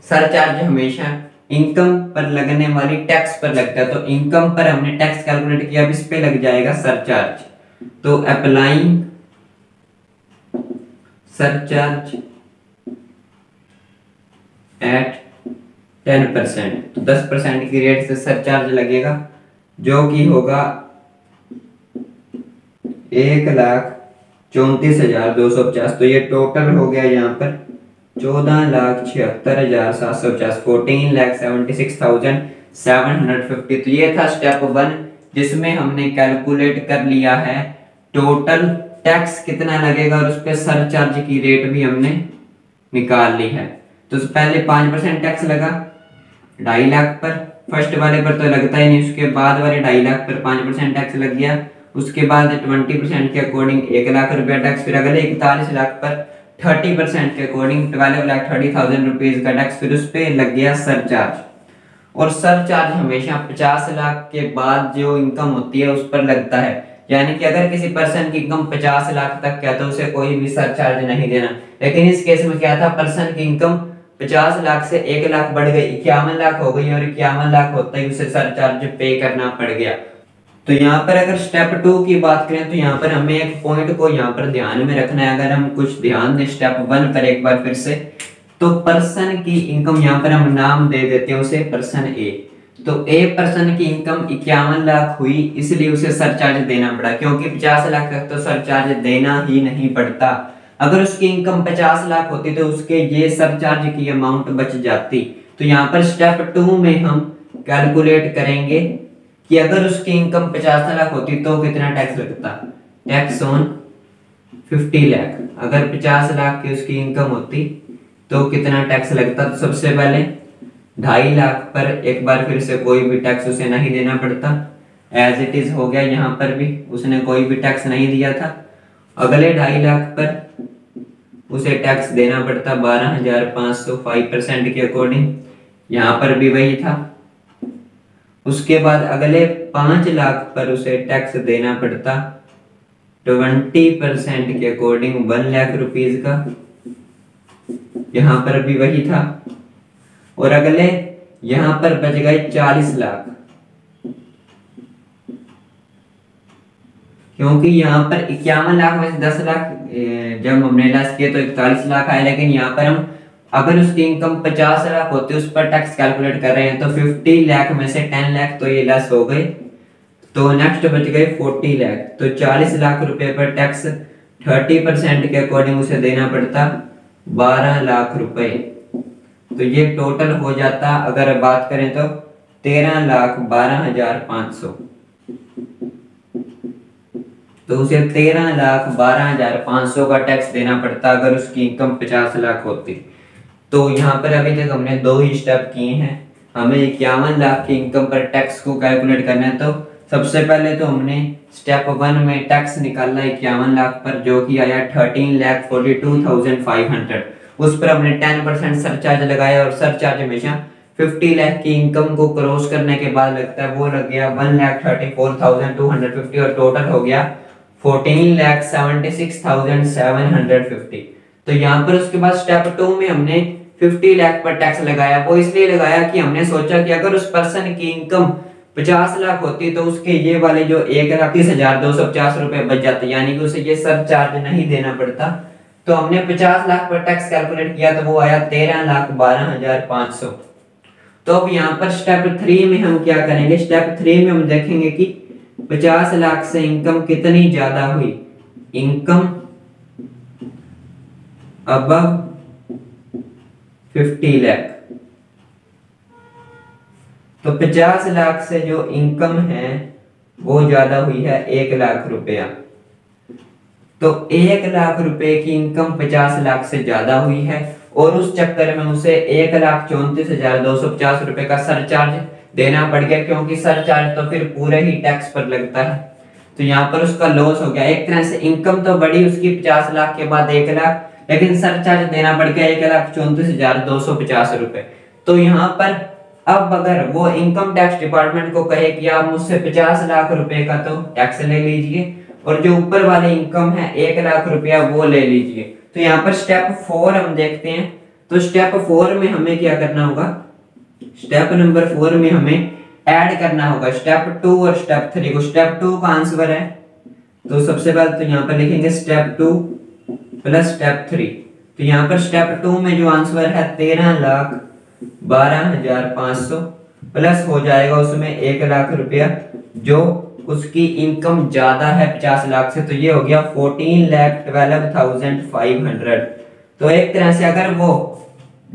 सरचार्ज हमेशा इनकम पर लगने वाली टैक्स पर लगता है, तो इनकम पर हमने टैक्स कैलकुलेट किया, अब इस पे लग जाएगा सरचार्ज। तो अप्लाइंग सरचार्ज एट 10%, तो 10% की रेट से सरचार्ज लगेगा, जो कि होगा 1,34,250। तो ये टोटल हो गया यहाँ पर 14,76,750, 14,76,750। तो ये था स्टेप 1, जिसमें हमने कैलकुलेट कर लिया है टोटल टैक्स कितना लगेगा और उस पर सरचार्ज की रेट भी हमने निकाल ली है। तो पहले 5% टैक्स लगा 2.5 लाख पर, फर्स्ट वाले पर तो लगता ही नहीं, उसके बाद वाले 2.5 लाख पर 5% टैक्स लग गया, उसके बाद 20% के अकॉर्डिंग 1 लाख रुपया टैक्स, फिर अगले 41 लाख पर 30% के अकॉर्डिंग 12,30,000 रुपीज का टैक्स, फिर उस पे लग गया सरचार्ज। और सरचार्ज हमेशा 50 लाख के बाद जो इनकम होती है उस पर लगता है, यानी कि अगर किसी पर्सन की इनकम 50 लाख तक क्या तो उसे कोई भी सरचार्ज नहीं देना। लेकिन इस केस में क्या था, पर्सन की इनकम 50 लाख से 1 लाख बढ़ गई, 51 लाख हो गई, और 51 लाख होता ही उसे सरचार्ज पे करना पड़ गया। तो यहाँ पर अगर स्टेप 2 की बात करें तो यहाँ पर हमें एक पॉइंट को यहाँ पर ध्यान में रखना है। अगर हम कुछ ध्यान दें स्टेप 1 पर एक बार फिर से, तो पर्सन की इनकम यहाँ पर हम नाम दे देते हैं उसे पर्सन ए। तो ए पर्सन की इनकम 51 लाख हुई, इसलिए उसे सरचार्ज देना पड़ा, क्योंकि 50 लाख तक तो सरचार्ज देना ही नहीं पड़ता। अगर उसकी इनकम 50 लाख होती तो उसके ये सरचार्ज की अमाउंट बच जाती। तो यहाँ पर स्टेप 2 में हम कैलकुलेट करेंगे कि अगर उसकी इनकम 50 लाख होती तो कितना टैक्स लगता। टैक्स ऑन 50 लाख, अगर 50 लाख की उसकी इनकम होती तो कितना टैक्स लगता। तो सबसे पहले 2.5 लाख पर एक बार फिर से कोई भी टैक्स उसे नहीं देना पड़ता, एज इट इज हो गया। यहाँ पर भी उसने कोई भी टैक्स नहीं दिया था। अगले 2.5 लाख पर उसे टैक्स देना पड़ता 12,500, 5% के अकॉर्डिंग, यहाँ पर भी वही था। उसके बाद अगले 5 लाख पर उसे टैक्स देना पड़ता 20% के अकॉर्डिंग 1 लाख रुपीज का, यहाँ पर भी वही था। और अगले यहाँ पर बच गए 40 लाख, क्योंकि यहाँ पर 51 लाख में से 10 लाख जब हमने लेस किए तो 41 लाख आए, लेकिन यहाँ पर हम अगर उसकी इनकम 50 लाख होती उस पर टैक्स कैलकुलेट कर रहे हैं तो 50 लाख में से 10 लाख तो ये लेस हो गए, तो नेक्स्ट बच गए 40 लाख। तो 40 लाख रुपए पर टैक्स 30% के अकॉर्डिंग उसे देना पड़ता 12 लाख रुपए। तो ये टोटल हो जाता, अगर बात करें तो 13,12,500। तो उसे 13,12,500 का टैक्स देना पड़ता अगर उसकी इनकम 50 लाख होती। तो यहाँ पर अभी तक हमने 2 ही स्टेप किए हैं। हमें 51 लाख की इनकम पर टैक्स को कैलकुलेट करना है। तो सबसे पहले तो हमने स्टेप 1 में टैक्स निकाला 51 लाख पर, जो कि आया 13,42,500। उस पर हमने 10% सरचार्ज लगाया, और सरचार्ज हमेशा 50 लाख की इनकम को क्रॉस करने के बाद लगता है, वो लग गया 1,34,250, और टोटल हो गया 14,76,750। तो यहाँ पर उसके बाद स्टेप 2 में हमने 50 लाख पर टैक्स लगाया। वो इसलिए लगाया कि हमने सोचा कि अगर उस पर्सन की इनकम 50 लाख होती तो उसके ये वाले जो 1,30,250 रुपए बच जाते, यानी कि उसे ये सरचार्ज नहीं देना पड़ता। तो हमने 50 लाख पर टैक्स कैलकुलेट किया तो वो आया 13,12,500। तो अब यहाँ पर स्टेप 3 में हम क्या करेंगे, स्टेप 3 में हम देखेंगे कि 50 लाख से इनकम कितनी ज्यादा हुई। Income above 50 lakh. तो 50 लाख से जो इनकम है वो ज्यादा हुई है 1 लाख रुपया। तो 1 लाख रुपए की इनकम 50 लाख से ज्यादा हुई है और उस चक्कर में उसे 1,34,250 रुपए का सरचार्ज देना पड़ गया, क्योंकि सरचार्ज तो फिर पूरे ही टैक्स पर लगता है। तो यहाँ पर उसका लॉस हो गया। एक तरह से इनकम तो बढ़ी उसकी 50 लाख के बाद 1 लाख, लेकिन सरचार्ज देना पड़ गया 1,34,250 रुपए। तो यहाँ पर अब अगर वो इनकम टैक्स डिपार्टमेंट को कहे कि आप मुझसे 50 लाख रुपए का तो टैक्स ले लीजिए और जो ऊपर वाली इनकम है 1 लाख रुपया वो ले लीजिए, तो यहाँ पर स्टेप 4 हम देखते हैं। तो स्टेप 4 में हमें क्या करना होगा, स्टेप नंबर 4 में हमें ऐड करना होगा स्टेप 2 और स्टेप 3 को। स्टेप 2 का आंसर है, तो सबसे पहले तो यहाँ पर लिखेंगे स्टेप 2 प्लस स्टेप 3। तो यहाँ पर स्टेप 2 में जो आंसर है 13,12,500 प्लस हो जाएगा उसमें 1 लाख रुपया जो उसकी इनकम ज्यादा है 50 लाख से, तो ये हो गया 14,12,500। तो एक तरह से अगर वो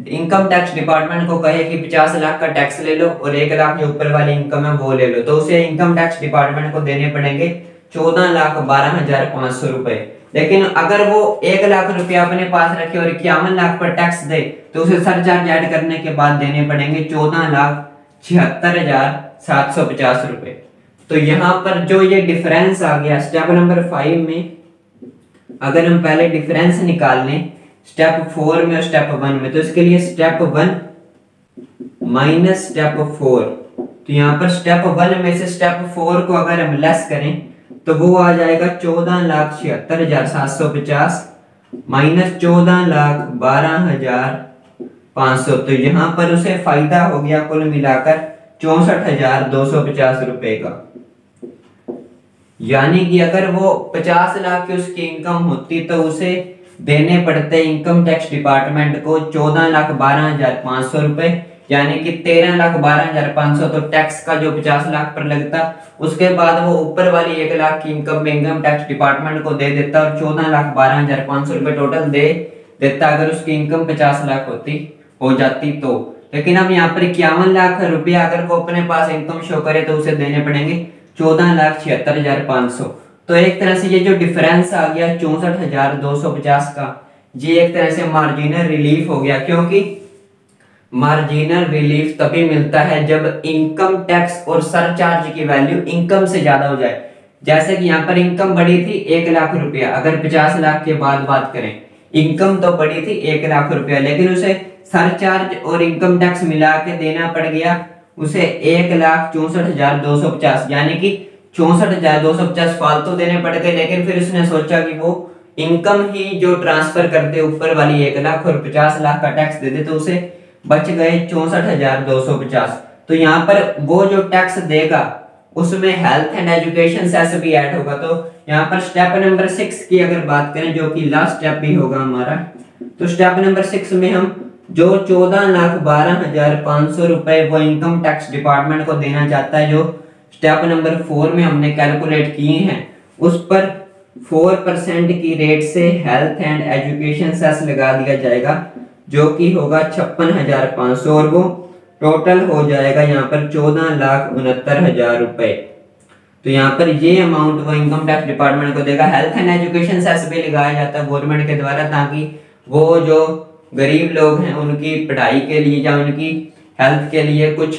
इनकम टैक्स डिपार्टमेंट को कहे कि 50 लाख का टैक्स ले लो और 1 लाख जो ऊपर वाली इनकम है वो ले लो, तो उसे इनकम टैक्स डिपार्टमेंट को देने पड़ेंगे 14,12,500 रुपए। लेकिन अगर वो 1 लाख रुपया अपने पास रखे और 51 लाख पर टैक्स दे, तो उसे सरचार्ज ऐड करने के बाद देने पड़ेंगे 14,76,750 रुपए। तो यहाँ पर जो ये डिफरेंस आ गया स्टेप नंबर 5 में, अगर हम पहले डिफरेंस निकाल लें स्टेप 4 में और स्टेप 1 में, तो इसके लिए स्टेप 1 माइनस स्टेप 4। तो यहाँ पर स्टेप 1 में से स्टेप 4 को अगर हम लेस करें तो वो आ जाएगा 14,76,750 माइनस 14,12,500। तो यहाँ पर उसे फायदा हो गया कुल मिलाकर 64,250 रुपए का। यानी कि अगर वो 50 लाख की उसकी इनकम होती तो उसे देने पड़ते इनकम टैक्स डिपार्टमेंट को 14,12,500 रुपए, यानी कि 13,12,500 तो टैक्स का जो 50 लाख पर लगता, उसके बाद वो ऊपर वाली 1 लाख की इनकम में इनकम टैक्स डिपार्टमेंट को दे देता और 14,12,500 रुपए टोटल दे देता अगर उसकी इनकम 50 लाख हो जाती तो। लेकिन अब यहाँ पर 51 लाख रुपया अगर वो अपने पास इनकम शो करे तो उसे देने पड़ेंगे 14,76,500। तो एक तरह से ये जो डिफरेंस आ गया 64,250 का, ये एक तरह से मार्जिनल रिलीफ हो गया, क्योंकि मार्जिनल रिलीफ तभी मिलता है जब इनकम टैक्स और सरचार्ज की वैल्यू इनकम से ज्यादा हो जाए। जैसे कि यहाँ पर इनकम बढ़ी थी 1 लाख रुपया, अगर 50 लाख के बाद बात करें इनकम तो बढ़ी थी 1 लाख रुपया, लेकिन उसे सरचार्ज और इनकम टैक्स मिला के देना पड़ गया उसे 1,64,250, यानी कि 64,250 फालतू देने पड़ गए। लेकिन फिर उसने सोचा कि वो इनकम ही जो ट्रांसफर करते ऊपर वाली 1 लाख और 50 लाख का टैक्स दे दे, तो उसे बच गए 64,250। तो यहाँ पर वो जो टैक्स देगा उसमें हेल्थ एंड एजुकेशन सेस भी ऐड होगा। तो यहाँ पर स्टेप नंबर 6 की अगर बात करें, जो कि लास्ट स्टेप भी होगा हमारा, तो स्टेप नंबर 6 में हम जो 14,12,500 रुपए वो इनकम टैक्स डिपार्टमेंट को देना चाहता है, जो स्टेप नंबर 4 में हमने कैलकुलेट किए हैं, उस पर 4% की रेट से हेल्थ एंड एजुकेशन सेस लगा दिया जाएगा, जो कि होगा 56,500 और वो टोटल हो जाएगा यहाँ पर 14,69,000 रुपए। तो यहाँ पर ये अमाउंट वो इनकम टैक्स डिपार्टमेंट को देगा। हेल्थ एंड एजुकेशन सेस भी लगाया जाता है गवर्नमेंट के द्वारा, ताकि वो जो गरीब लोग हैं उनकी पढ़ाई के लिए या उनकी हेल्थ के लिए कुछ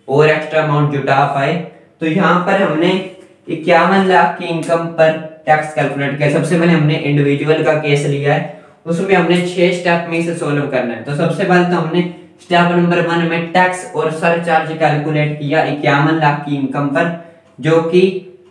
और एक्स्ट्रा अमाउंट जुटा पाए। तो यहाँ पर हमने 51 लाख की इनकम पर टैक्स कैलकुलेट किया। सबसे पहले हमने इंडिविजुअल का केस लिया है, उसमें हमने 6 स्टेप में से सोल्व करना है। तो सबसे पहले तो हमने स्टेप नंबर 1 में टैक्स और सरचार्ज कैलकुलेट किया 51 लाख की इनकम पर, जो कि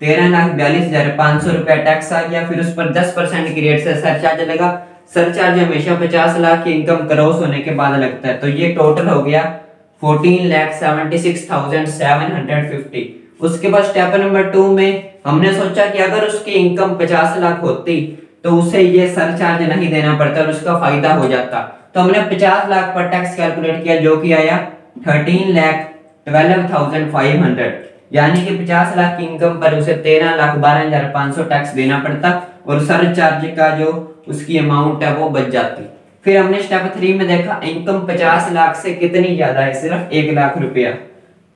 13,42,500 रुपया टैक्स आ गया। फिर उस पर 10% की रेट से सरचार्ज लगा। सरचार्ज हमेशा 50 लाख की इनकम क्रॉस होने के बाद लगता है, तो ये टोटल हो गया 14,76,750। उसके बाद स्टेप नंबर 2 में हमने सोचा कि अगर उसकी इनकम 50 लाख होती तो उसे ये सरचार्ज नहीं देना पड़ता और उसका फायदा हो जाता। तो हमने 50 लाख पर टैक्स कैलकुलेट किया, जो कि आया 13,12,500, यानी कि 50 लाख की इनकम पर उसे 13,12,500 टैक्स देना पड़ता और सरचार्ज का जो उसकी अमाउंट है वो बच जाती। फिर हमने स्टेप 3 में देखा इनकम 50 लाख से कितनी ज्यादा है, सिर्फ 1 लाख रुपया।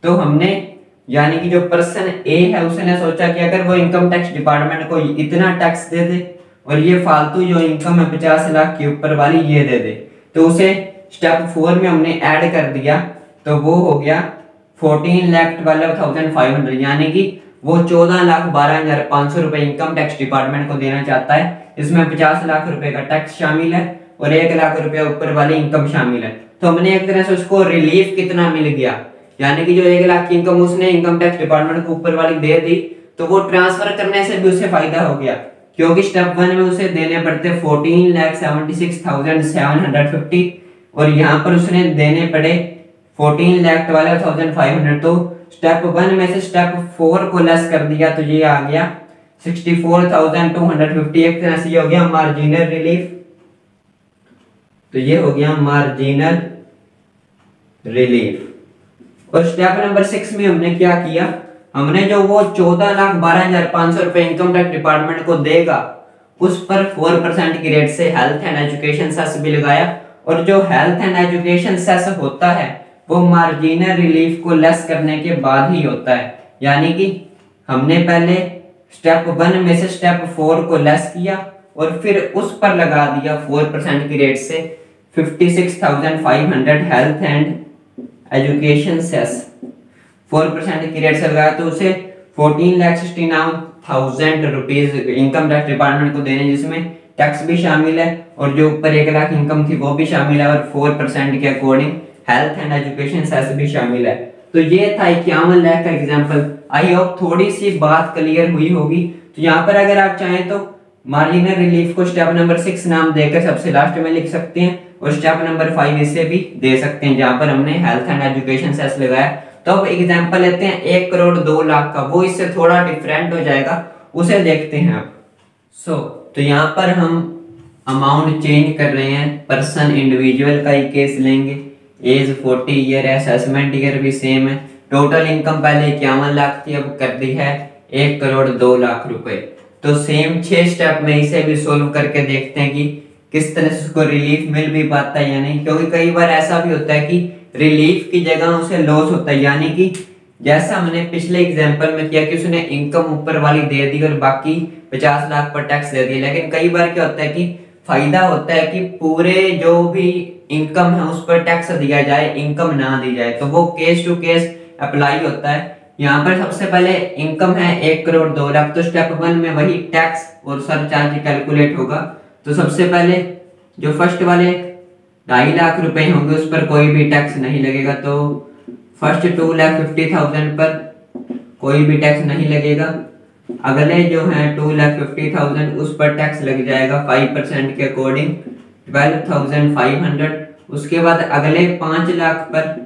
तो हमने यानी कि जो पर्सन ए है उसने सोचा कि अगर वो इनकम टैक्स डिपार्टमेंट को इतना टैक्स दे दे और ये फालतू जो इनकम है 50 लाख के ऊपर वाली ये दे दे, तो उसे स्टेप 4 में हमने ऐड कर दिया, तो वो हो गया 14,12,500, यानी कि वो 14,12,500 रुपए इनकम टैक्स डिपार्टमेंट को देना चाहता है। इसमें 50 लाख रुपए का टैक्स शामिल है और 1 लाख रुपए ऊपर वाली इनकम शामिल है। तो हमने एक तरह से उसको रिलीफ कितना मिल गया, यानी कि जो 1 लाख की इनकम उसने इनकम टैक्स डिपार्टमेंट को ऊपर वाली दे दी, तो वो ट्रांसफर करने से भी उसे फायदा हो गया, क्योंकि स्टेप 1 में उसे देने पड़ते 14,76,750 और यहाँ पर उसने देने पड़े 14,12,500। तो स्टेप 1 में से स्टेप 4 को लेस कर दिया तो ये आ गया 64,250। एक तरह से ये हो गया मार्जिनल रिलीफ, तो ये हो गया मार्जिनल रिलीफ। और स्टेप नंबर 6 में हमने क्या किया, हमने जो वो 14,12,500 रुपए इनकम टैक्स डिपार्टमेंट को देगा उस पर 4% की रेट से हेल्थ एंड एजुकेशन सेस भी लगाया, और जो हेल्थ एंड एजुकेशन सेस होता है वो मार्जिनल रिलीफ को लेस करने के बाद ही होता है, यानी कि हमने पहले स्टेप 1 में से स्टेप 4 को लेस किया और फिर उस पर लगा दिया 4% की रेट से 56,500 हेल्थ एंड एजुकेशन सेस। 4% की रेट से लगाया तो उसे 14,69,000 रुपीज इनकम टैक्स डिपार्टमेंट को देने, जिसमें टैक्स भी शामिल है और जो ऊपर 1 लाख इनकम थी वो भी शामिल है, और 4% के according health and education cess भी शामिल है। तो ये था 51 लाख का एग्जांपल। आई होप थोड़ी सी बात क्लियर हुई होगी। तो यहाँ पर अगर आप चाहें तो मार्जिनल रिलीफ को स्टेप नंबर 6 नाम देकर सबसे लास्ट में लिख सकते हैं, और स्टेप नंबर 5 इसे भी दे सकते हैं जहां पर हमने हेल्थ एंड एजुकेशन सेस लगाया। तो अब एग्जांपल लेते हैं 1 करोड़ 2 लाख का, वो इससे थोड़ा डिफरेंट हो जाएगा, उसे देखते हैं अब। तो यहाँ पर हम अमाउंट चेंज कर रहे हैं, पर्सन इंडिविजुअल का ही केस लेंगे, एज 40 ईयर, असेसमेंट ईयर भी सेम है, टोटल इनकम पहले 51 लाख थी, अब कर दी है 1 करोड़ 2 लाख रुपए। तो सेम 6 स्टेप में इसे भी सोल्व करके देखते हैं कि किस तरह से उसको रिलीफ मिल भी पाता है या नहीं, क्योंकि कई बार ऐसा भी होता है कि रिलीफ की जगह उसे लॉस होता है, यानी कि जैसा हमने पिछले एग्जांपल में किया कि उसने इनकम ऊपर वाली दे दी और बाकी 50 लाख पर टैक्स दे दिया। लेकिन कई बार क्या होता है कि फायदा होता है कि पूरे जो भी इनकम है उस पर टैक्स दिया जाए, इनकम ना दी जाए, तो वो केस टू केस अप्लाई होता है। यहाँ पर सबसे पहले इनकम है 1 करोड़ 2 लाख, तो स्टेप 1 में वही टैक्स और सरचार्ज कैलकुलेट होगा। तो सबसे पहले जो फर्स्ट वाले 2.5 लाख रुपए होंगे उस पर कोई भी टैक्स नहीं लगेगा, तो फर्स्ट 2,50,000 पर कोई भी टैक्स नहीं लगेगा। अगले जो है 2,50,000 उस पर टैक्स लग जाएगा 5% के अकॉर्डिंग 12,500। उसके बाद अगले 5 लाख पर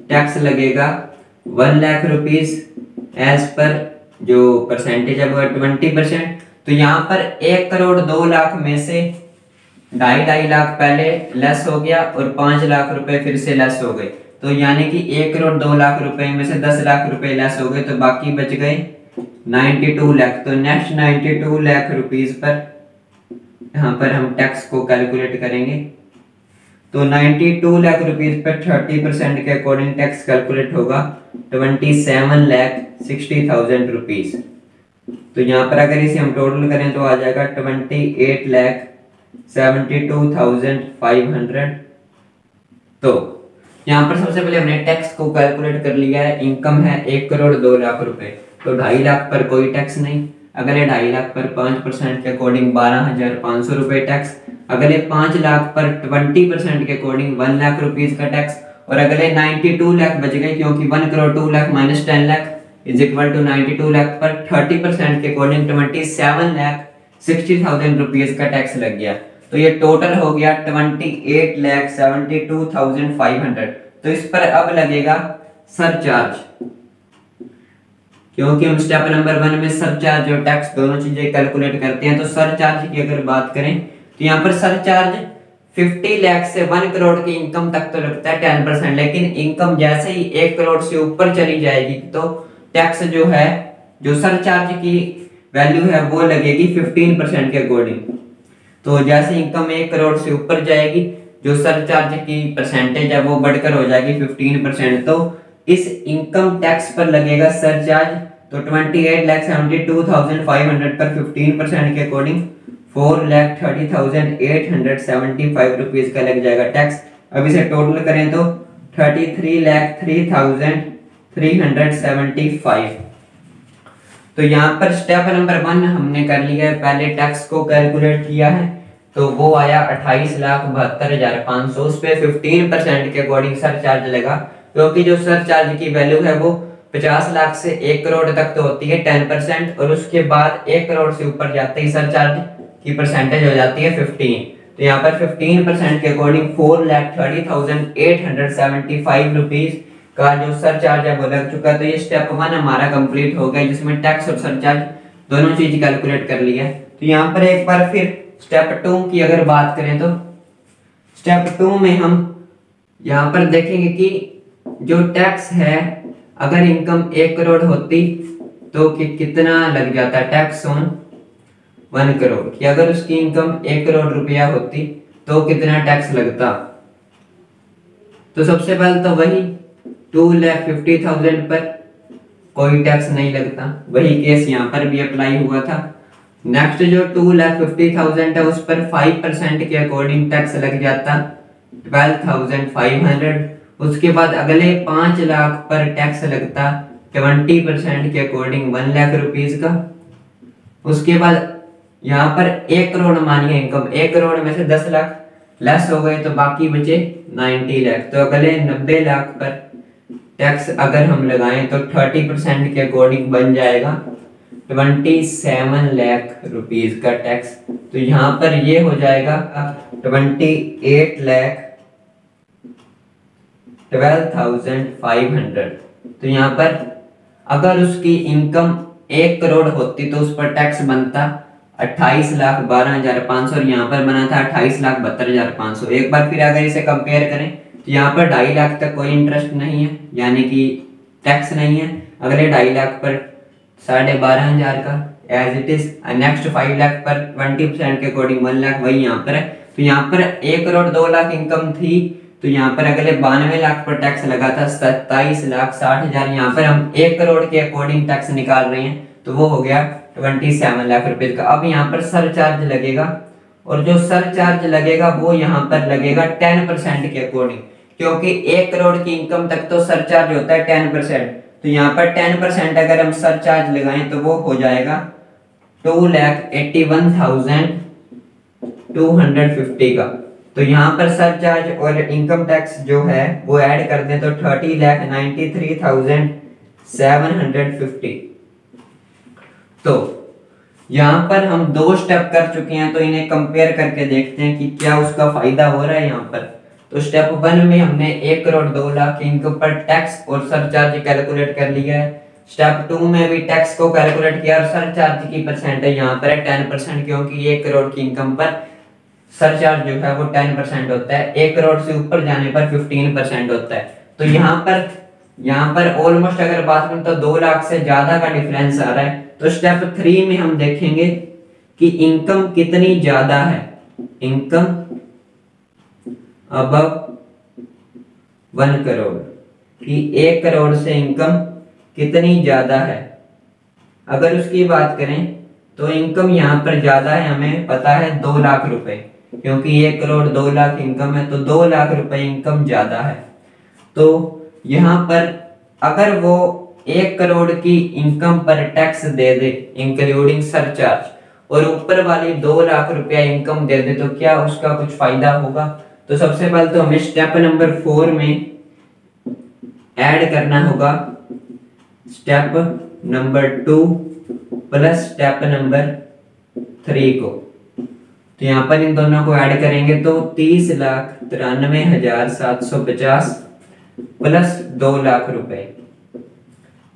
टैक्स लगेगा 1 लाख रुपीज एज पर जो परसेंटेज है वो 20%। तो यहाँ पर 1 करोड़ 2 लाख में से 2.5 लाख पहले लेस हो गया और 5 लाख रुपए फिर से लेस हो गए, तो यानी कि 1 करोड़ 2 लाख रुपए में से 10 लाख रुपए लेस हो गए, तो बाकी बच गए 92 लाख। तो नेक्स्ट 92 लाख रुपीज पर यहाँ पर हम टैक्स को कैलकुलेट करेंगे। तो 92 लाख रुपीज पर 30% के अकॉर्डिंग टैक्स कैलकुलेट होगा 27,60,000 रुपीज। तो यहाँ पर अगर इसे हम टोटल करें तो आ जाएगा 28,72,500। तो यहाँ पर सबसे पहले हमने टैक्स को कैलकुलेट कर लिया है। इनकम है 1 करोड़ 2 लाख रुपए, तो 2.5 लाख पर कोई टैक्स नहीं। अगले 2.5 लाख पर 5% के अकॉर्डिंग 12,500 रुपए टैक्स। अगले 5 लाख पर 20% के अकॉर्डिंग 1 लाख रुपीज का टैक्स। और अगले 92 लाख बच गए, क्योंकि 1 crore 2 lakh minus 10 lakh is equal to 92 lakh पर 30% के अकॉर्डिंग 27,60,000 रुपीज का टैक्स लग गया। तो ये टोटल हो गया 28,72,500। तो इस पर अब लगेगा सरचार्ज, क्योंकि हम स्टेप नंबर 1 में सरचार्ज और टैक्स दोनों चीजें कैलकुलेट करते हैं। तो सरचार्ज की अगर बात करें तो यहाँ पर सरचार्ज 50 लाख से 1 करोड़ की इनकम तक तो लगता है 10%, लेकिन इनकम जैसे ही 1 करोड़ से ऊपर चली जाएगी तो टैक्स जो है, जो सरचार्ज की वैल्यू है वो लगेगी 15% के अकॉर्डिंग। तो जैसे इनकम 1 करोड़ से ऊपर जाएगी, जो सरचार्ज की परसेंटेज है वो बढ़कर हो जाएगी 15%। तो इस इनकम टैक्स पर लगेगा सरचार्ज, तो 28,72,500 पर 15% के अकॉर्डिंग 4,30,875 रुपीज का लग जाएगा टैक्स। अब इसे टोटल करें तो 33,03,375। तो यहाँ पर स्टेप नंबर 1 हमने कर लिया है, पहले टैक्स को कैलकुलेट किया है तो वो आया 28,72,500। उस पर 15% के अकॉर्डिंग सरचार्ज लगा, क्योंकि जो सरचार्ज की वैल्यू है वो 50 लाख से 1 करोड़ तक तो होती है 10%, और उसके बाद 1 करोड़ से ऊपर जाते ही सरचार्ज की परसेंटेज हो जाती है 15। तो यहाँ पर 15% के अकॉर्डिंग 4,30,875 रुपीज का जो सरचार्ज है वो लग चुका है। तो ये स्टेप 1 हमारा कंप्लीट हो गया, जिसमें टैक्स और सरचार्ज दोनों चीज कैलकुलेट कर लिया है। तो यहाँ पर एक बार फिर स्टेप 2 की अगर बात करें तो स्टेप 2 में हम यहाँ पर देखेंगे कि जो टैक्स है, अगर इनकम 1 करोड़ होती तो कितना लग जाता टैक्स ऑन 1 करोड़ की। अगर उसकी इनकम 1 करोड़ रुपया होती तो कितना टैक्स लगता। तो सबसे पहले तो वही 2,50,000 पर कोई टैक्स नहीं लगता, वही केस यहाँ पर भी अप्लाई हुआ था। नेक्स्ट जो 2,50,000 है उस पर 5% के अकॉर्डिंग टैक्स लग जाता 12,500। उसके बाद अगले 5 लाख पर टैक्स लगता 20% के अकॉर्डिंग 1 लाख रुपीज का। उसके बाद यहाँ पर 1 करोड़ मानिए इनकम, 1 करोड़ में से 10 लाख लेस हो गए तो बाकी बचे 90 लाख। तो अगले 90 लाख पर टैक्स अगर हम लगाएं तो 30% के अकॉर्डिंग बन जाएगा 27 लाख रुपीज का टैक्स। तो यहाँ पर ये हो जाएगा 28,12,500। तो यहाँ पर अगर उसकी इनकम 1 करोड़ होती तो उस पर टैक्स बनता 28,12,500 और यहाँ पर बना था 28,72,500। एक बार फिर अगर इसे कंपेयर करें तो यहाँ पर 2.5 लाख तक कोई इंटरेस्ट नहीं है, यानी कि टैक्स नहीं है। अगले 2.5 लाख पर 12,500 का as it is. Next 5 lakh पर 20% के अकॉर्डिंग 1 लाख वही यहाँ पर है। तो यहाँ पर 1 करोड़ 2 लाख इनकम थी तो यहाँ पर अगले 92 लाख पर टैक्स लगा था 27,60,000। यहाँ पर हम 1 करोड़ के अकॉर्डिंग टैक्स निकाल रहे हैं तो वो हो गया 27 लाख रुपए का। अब यहाँ पर सरचार्ज लगेगा, और जो सरचार्ज लगेगा वो यहाँ पर लगेगा 10% के अकॉर्डिंग, क्योंकि 1 करोड़ की इनकम तक तो सरचार्ज होता है 10%। तो यहाँ पर 10% अगर हम सरचार्ज लगाएं तो वो हो जाएगा 2,81,250 का। तो यहाँ पर सरचार्ज और इनकम टैक्स जो है वो ऐड कर दें तो 30,93,750। तो यहाँ पर हम 2 स्टेप कर चुके हैं, तो इन्हें कंपेयर करके देखते हैं कि क्या उसका फायदा हो रहा है यहाँ पर। तो स्टेप 1 में हमने 1 करोड़ 2 लाख इनकम पर टैक्स और सरचार्ज कैलकुलेट कर लिया है। स्टेप 2 में भी टैक्स को कैलकुलेट किया और सरचार्ज की परसेंटेज यहाँ पर है 10%, क्योंकि 1 करोड़ की इनकम पर सरचार्ज जो है वो 10% होता है। 1 करोड़ से ऊपर जाने पर 15% होता है। तो यहाँ पर ऑलमोस्ट अगर बात करें तो 2 लाख से ज्यादा का डिफरेंस आ रहा है। तो स्टेप 3 में हम देखेंगे कि इनकम कितनी ज्यादा है, इनकम अबव 1 करोड़ कि 1 करोड़ से इनकम कितनी ज्यादा है। अगर उसकी बात करें तो इनकम यहाँ पर ज्यादा है, हमें पता है 2 लाख रुपए, क्योंकि 1 करोड़ 2 लाख इनकम है तो 2 लाख रुपए इनकम ज्यादा है। तो यहाँ पर अगर वो 1 करोड़ की इनकम पर टैक्स दे दे इंक्लूडिंग सरचार्ज, और ऊपर वाली 2 लाख रुपया इनकम दे दे, तो क्या उसका कुछ फायदा होगा। तो सबसे पहले तो हमें स्टेप नंबर 4 में ऐड करना होगा step number 2 plus step number 3 को। तो यहाँ पर इन दोनों को ऐड करेंगे तो 30,93,750 प्लस 2 लाख रुपए,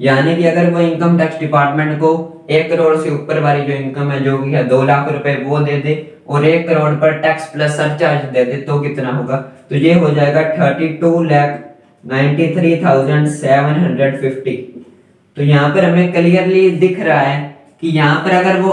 यानी कि अगर वो इनकम टैक्स डिपार्टमेंट को 1 करोड़ से ऊपर वाली जो इनकम है जो कि है 2 लाख रुपए वो दे दे और 1 करोड़ पर टैक्स प्लस सरचार्ज दे दे तो कितना होगा। तो ये हो जाएगा 32,93,750। तो यहाँ पर हमें क्लियरली दिख रहा है कि यहाँ पर अगर वो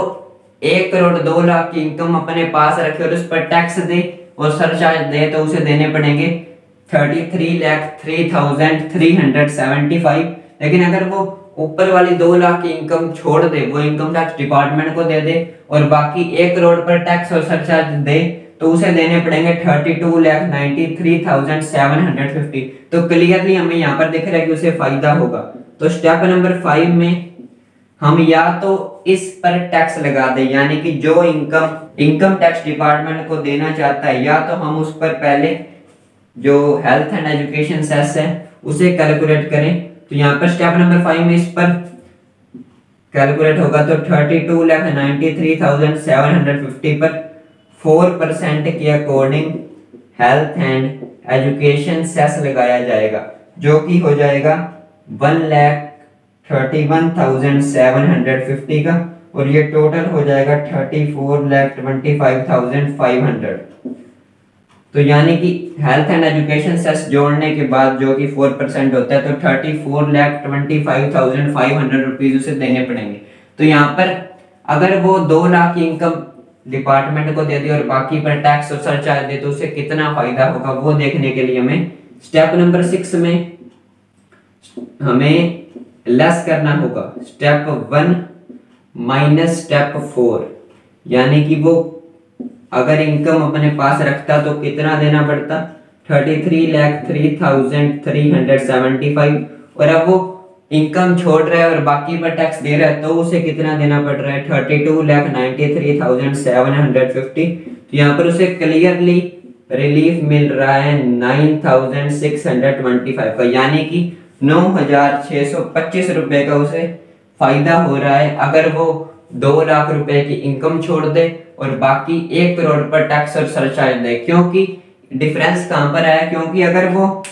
1 करोड़ 2 लाख की इनकम अपने पास रखे और उस पर टैक्स दे और सरचार्ज दे तो उसे देने पड़ेंगे 33,03,375। लेकिन अगर वो ऊपर वाली 2 लाख की इनकम छोड़ दे, वो इनकम टैक्स डिपार्टमेंट को दे दे और बाकी 1 करोड़ पर टैक्स और सरचार्ज दे, तो उसे देने पड़ेंगे 32,93,750। तो क्लियरली हमें यहाँ पर दिख रहा है कि उसे फायदा होगा। तो स्टेप नंबर 5 में हम या तो इस पर टैक्स लगा दें, यानी कि जो इनकम टैक्स डिपार्टमेंट को देना चाहता है, या तो हम उस पर पहले जो हेल्थ एंड एजुकेशन सेस है उसे कैलकुलेट करें। तो यहाँ पर स्टेप नंबर 5 में इस पर कैलकुलेट होगा तो 32,93,750 पर 4% के according health and education cess लगाया जाएगा, जो कि हो जाएगा 1,31,750 का, और ये टोटल हो जाएगा 34,25,500। तो यानी कि हेल्थ एंड एजुकेशन सेस जोड़ने के बाद जो कि 4% होता है, तो 34,25,500 रुपीज उसे देने पड़ेंगे। तो यहाँ पर अगर वो 2 लाख की इनकम डिपार्टमेंट को दे दे और बाकी पर टैक्स और सरचार्ज दे, तो उसे कितना फायदा होगा वो देखने के लिए हमें स्टेप नंबर 6 में हमें लेस करना होगा स्टेप 1 माइनस स्टेप 4, यानी कि वो अगर इनकम अपने पास रखता तो कितना देना पड़ता 33,03,375, और अब वो इनकम छोड़ रहा है और बाकी पर टैक्स दे रहा है, तो उसे कितना देना पड़ रहा है 32,93,750। तो यहाँ पर उसे क्लियरली रिलीफ मिल रहा है 9,625 का, यानी कि 9,625 रुपए का उसे फायदा हो रहा है अगर वो 2 लाख रुपए की इनकम छोड़ दे और बाकी 1 करोड़ पर टैक्स और सरचार्ज दे। क्योंकि डिफरेंस कहां पर आया, क्योंकि अगर वो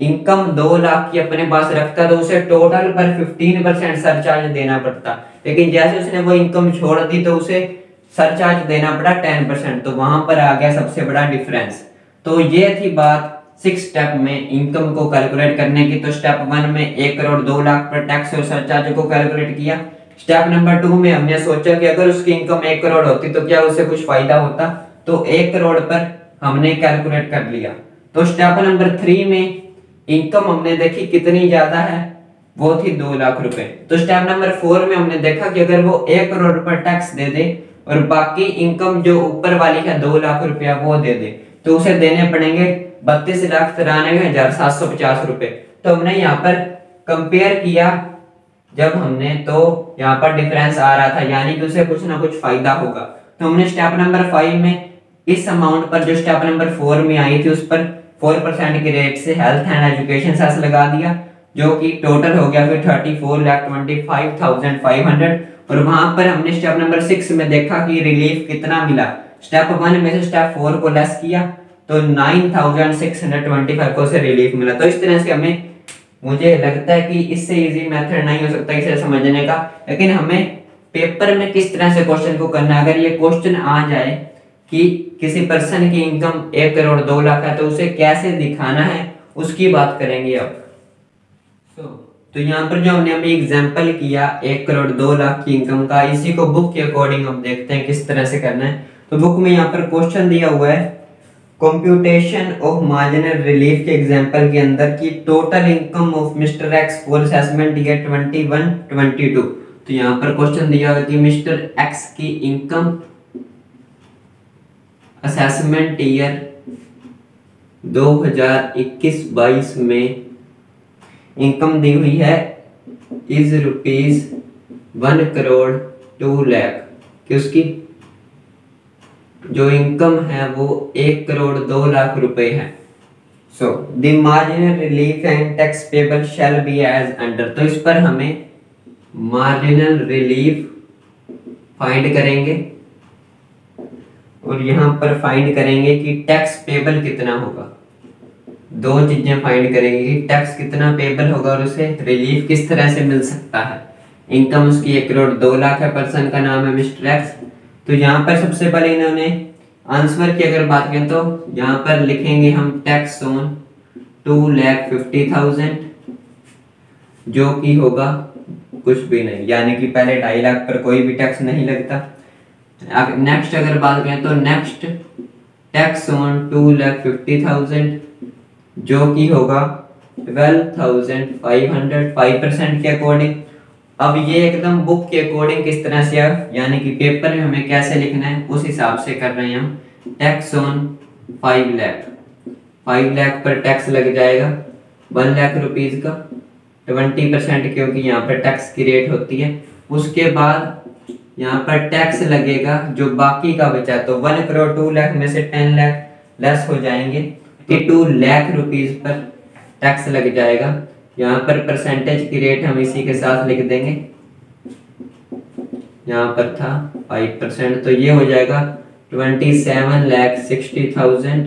इनकम 2 लाख की अपने पास रखता तो उसे टोटल पर 15% सरचार्ज देना पड़ता, लेकिन जैसे उसने वो इनकम छोड़ दी तो उसे सरचार्ज देना पड़ा 10%। तो वहां पर आ गया सबसे बड़ा डिफरेंस। तो ये थी बात 6 स्टेप में इनकम को कैलकुलेट करने की। तो स्टेप 1 में 1 करोड़ 2 लाख पर टैक्स और सरचार्ज को कैलकुलेट किया। स्टेप नंबर 2 में हमने सोचा कि अगर उसकी इनकम 1 करोड़ होती तो क्या उसे कुछ फायदा होता, तो 1 करोड़ पर हमने कैलकुलेट कर लिया। तो स्टेप नंबर 3 में इनकम हमने देखी कितनी ज्यादा है, वो थी 2 लाख रुपए। तो स्टेप नंबर 4 में हमने देखा कि अगर वो 1 करोड़ पर टैक्स दे दे और बाकी इनकम जो ऊपर वाली है 2 लाख रुपया वो दे दे, तो उसे देने पड़ेंगे 32,93,750 रुपए। तो हमने यहाँ पर कंपेयर किया जब हमने, तो यहाँ पर डिफरेंस आ रहा था, यानी कि उसे कुछ ना कुछ फायदा होगा। तो हमने स्टेप नंबर 5 में इस अमाउंट पर जो स्टेप नंबर 4 में आई थी उस पर 4% के रेट से हेल्थ एंड एजुकेशन सेस लगा दिया, जो कि टोटल हो गया फिर 34,25,500। और वहां पर हमने स्टेप नंबर 6 में देखा कि रिलीफ कितना मिला। स्टेप 1 में से स्टेप 4 को लेस किया तो 9,625 को से रिलीफ मिला। तो इस तरह से हमें, मुझे लगता है कि इससे इजी मेथड नहीं हो सकता इसे समझने का, लेकिन हमें पेपर में किस तरह से क्वेश्चन को करना है। अगर ये क्वेश्चन आ जाए कि किसी पर्सन की इनकम 1 करोड़ 2 लाख है तो उसे कैसे दिखाना है उसकी बात करेंगे अब। तो यहाँ पर जो हमने अभी एग्जांपल किया 1 करोड़ 2 लाख की इनकम का, इसी को बुक के अकॉर्डिंग हम देखते हैं किस तरह से करना है। तो बुक में यहाँ पर क्वेश्चन दिया हुआ है कंप्यूटेशन ऑफ मार्जिनल रिलीफ के एग्जांपल के अंदर की total income of mister x for assessment year 21-22। तो यहाँ पर क्वेश्चन दिया हुआ कि मिस्टर एक्स की इनकम असेसमेंट ईयर 2021-22 में इनकम दी हुई है इज ₹1 करोड़ 2 लाख कि उसकी जो इनकम है वो 1 करोड़ 2 लाख रुपए है। So the marginal relief and tax payable shall be as under. तो इस पर हमें मार्जिनल रिलीफ फाइंड करेंगे और यहाँ पर फाइंड करेंगे कि टैक्स पेबल कितना होगा। दो चीजें फाइंड करेंगे कि टैक्स कितना पेबल होगा और उसे रिलीफ किस तरह से मिल सकता है। इनकम उसकी 1 करोड़ 2 लाख है, पर्सन का नाम है मिस्टर एक्स। तो यहाँ पर सबसे पहले इन्होंने आंसर की अगर बात करें तो यहाँ पर लिखेंगे हम टैक्स ऑन 2,50,000 जो कि होगा कुछ भी नहीं, यानी कि पहले 2.5 लाख पर कोई भी टैक्स नहीं लगता। नेक्स्ट अगर बात करें तो नेक्स्ट टैक्स ऑन 2,50,000 जो कि होगा 12,500 5% के अकॉर्डिंग। अब ये एकदम बुक के अकॉर्डिंग किस तरह से यानी कि पेपर में हमें कैसे लिखना है उस हिसाब से कर रहे हैं हम। टैक्स ऑन 5 लाख, 5 लाख पर टैक्स लग जाएगा 1 लाख रुपीज का 20%, क्योंकि यहाँ पर टैक्स की रेट होती है। उसके बाद यहाँ पर टैक्स लगेगा जो बाकी का बचा, तो 1 करोड़ 2 लाख में से 10 लाख लेस हो जाएंगे कि 2 लाख रुपीज पर टैक्स लग जाएगा। यहाँ पर परसेंटेज की रेट हम इसी के साथ लिख देंगे, यहाँ पर था 5%, तो ये हो जाएगा 27,60,000।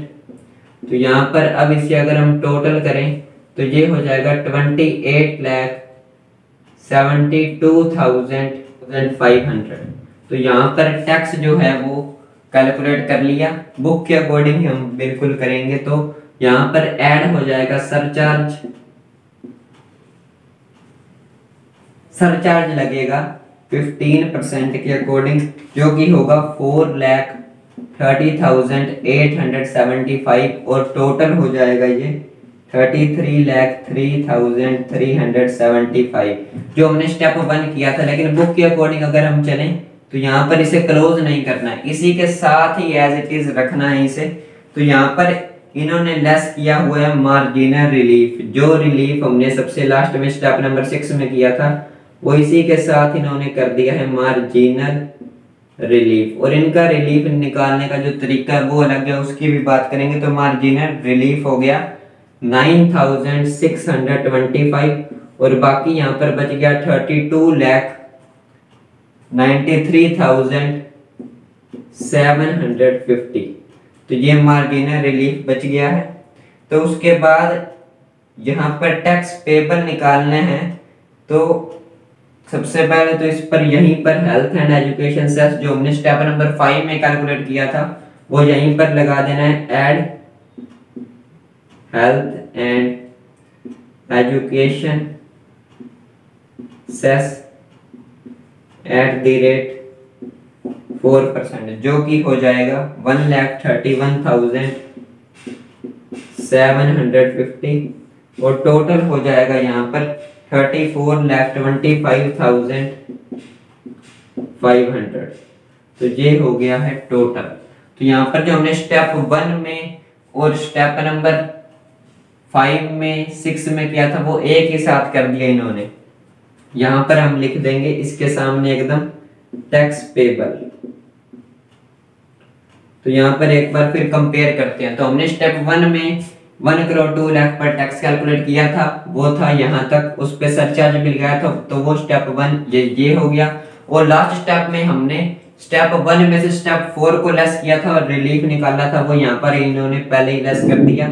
तो यहाँ पर अब इसे अगर हम टोटल करें तो ये हो जाएगा 28,72,500। तो यहाँ पर टैक्स जो है वो कैलकुलेट कर लिया, बुक के अकॉर्डिंग हम बिल्कुल करेंगे। तो यहाँ पर ऐड हो जाएगा सरचार्ज लगेगा 15% के अकॉर्डिंग, जो कि होगा 4,30,875 और टोटल हो जाएगा ये 33,03,375 जो हमने स्टेप 1 किया था। लेकिन बुक के अकॉर्डिंग अगर हम चलें तो यहाँ पर इसे क्लोज नहीं करना है, इसी के साथ ही एज इट इज रखना है इसे। तो यहाँ पर इन्होंने लेस किया हुआ है मार्जिनल रिलीफ, जो रिलीफ हमने सबसे लास्ट में स्टेप नंबर 6 में किया था वो इसी के साथ इन्होंने कर दिया है मार्जिनल रिलीफ। और इनका रिलीफ निकालने का जो तरीका है वो अलग है, उसकी भी बात करेंगे। तो मार्जिनल रिलीफ हो गया 9,625 और बाकी यहाँ पर बच गया 32,93,750। तो ये मार्जिनल रिलीफ बच गया है। तो उसके बाद यहाँ पर टैक्स पेबल निकालने हैं, तो सबसे पहले तो इस पर यहीं पर हेल्थ एंड एजुकेशन सेस जो हमने स्टेप नंबर 5 में कैलकुलेट किया था वो यहीं पर लगा देना है। Add health and education cess @4%, जो कि हो जाएगा 1,31,750 और टोटल हो जाएगा यहाँ पर 34,25,500। तो ये हो गया है टोटल। तो यहाँ पर जो हमने स्टेप 1 में और स्टेप नंबर 5 में 6 में किया था वो एक ही साथ कर दिया इन्होंने। यहाँ पर हम लिख देंगे इसके सामने एकदम टैक्स पेबल। तो यहाँ पर एक बार फिर कंपेयर करते हैं। तो हमने स्टेप 1 में 1 करोड़ 2 लाख पर टैक्स कैलकुलेट किया था, वो था यहाँ तक, उस पे सरचार्ज मिल गया था, तो वो स्टेप 1 ये हो गया। और लास्ट स्टेप में हमने स्टेप 1 में से स्टेप 4 को लेस किया था और रिलीफ निकाला था, वो यहाँ पर इन्होंने पहले ही लेस कर दिया।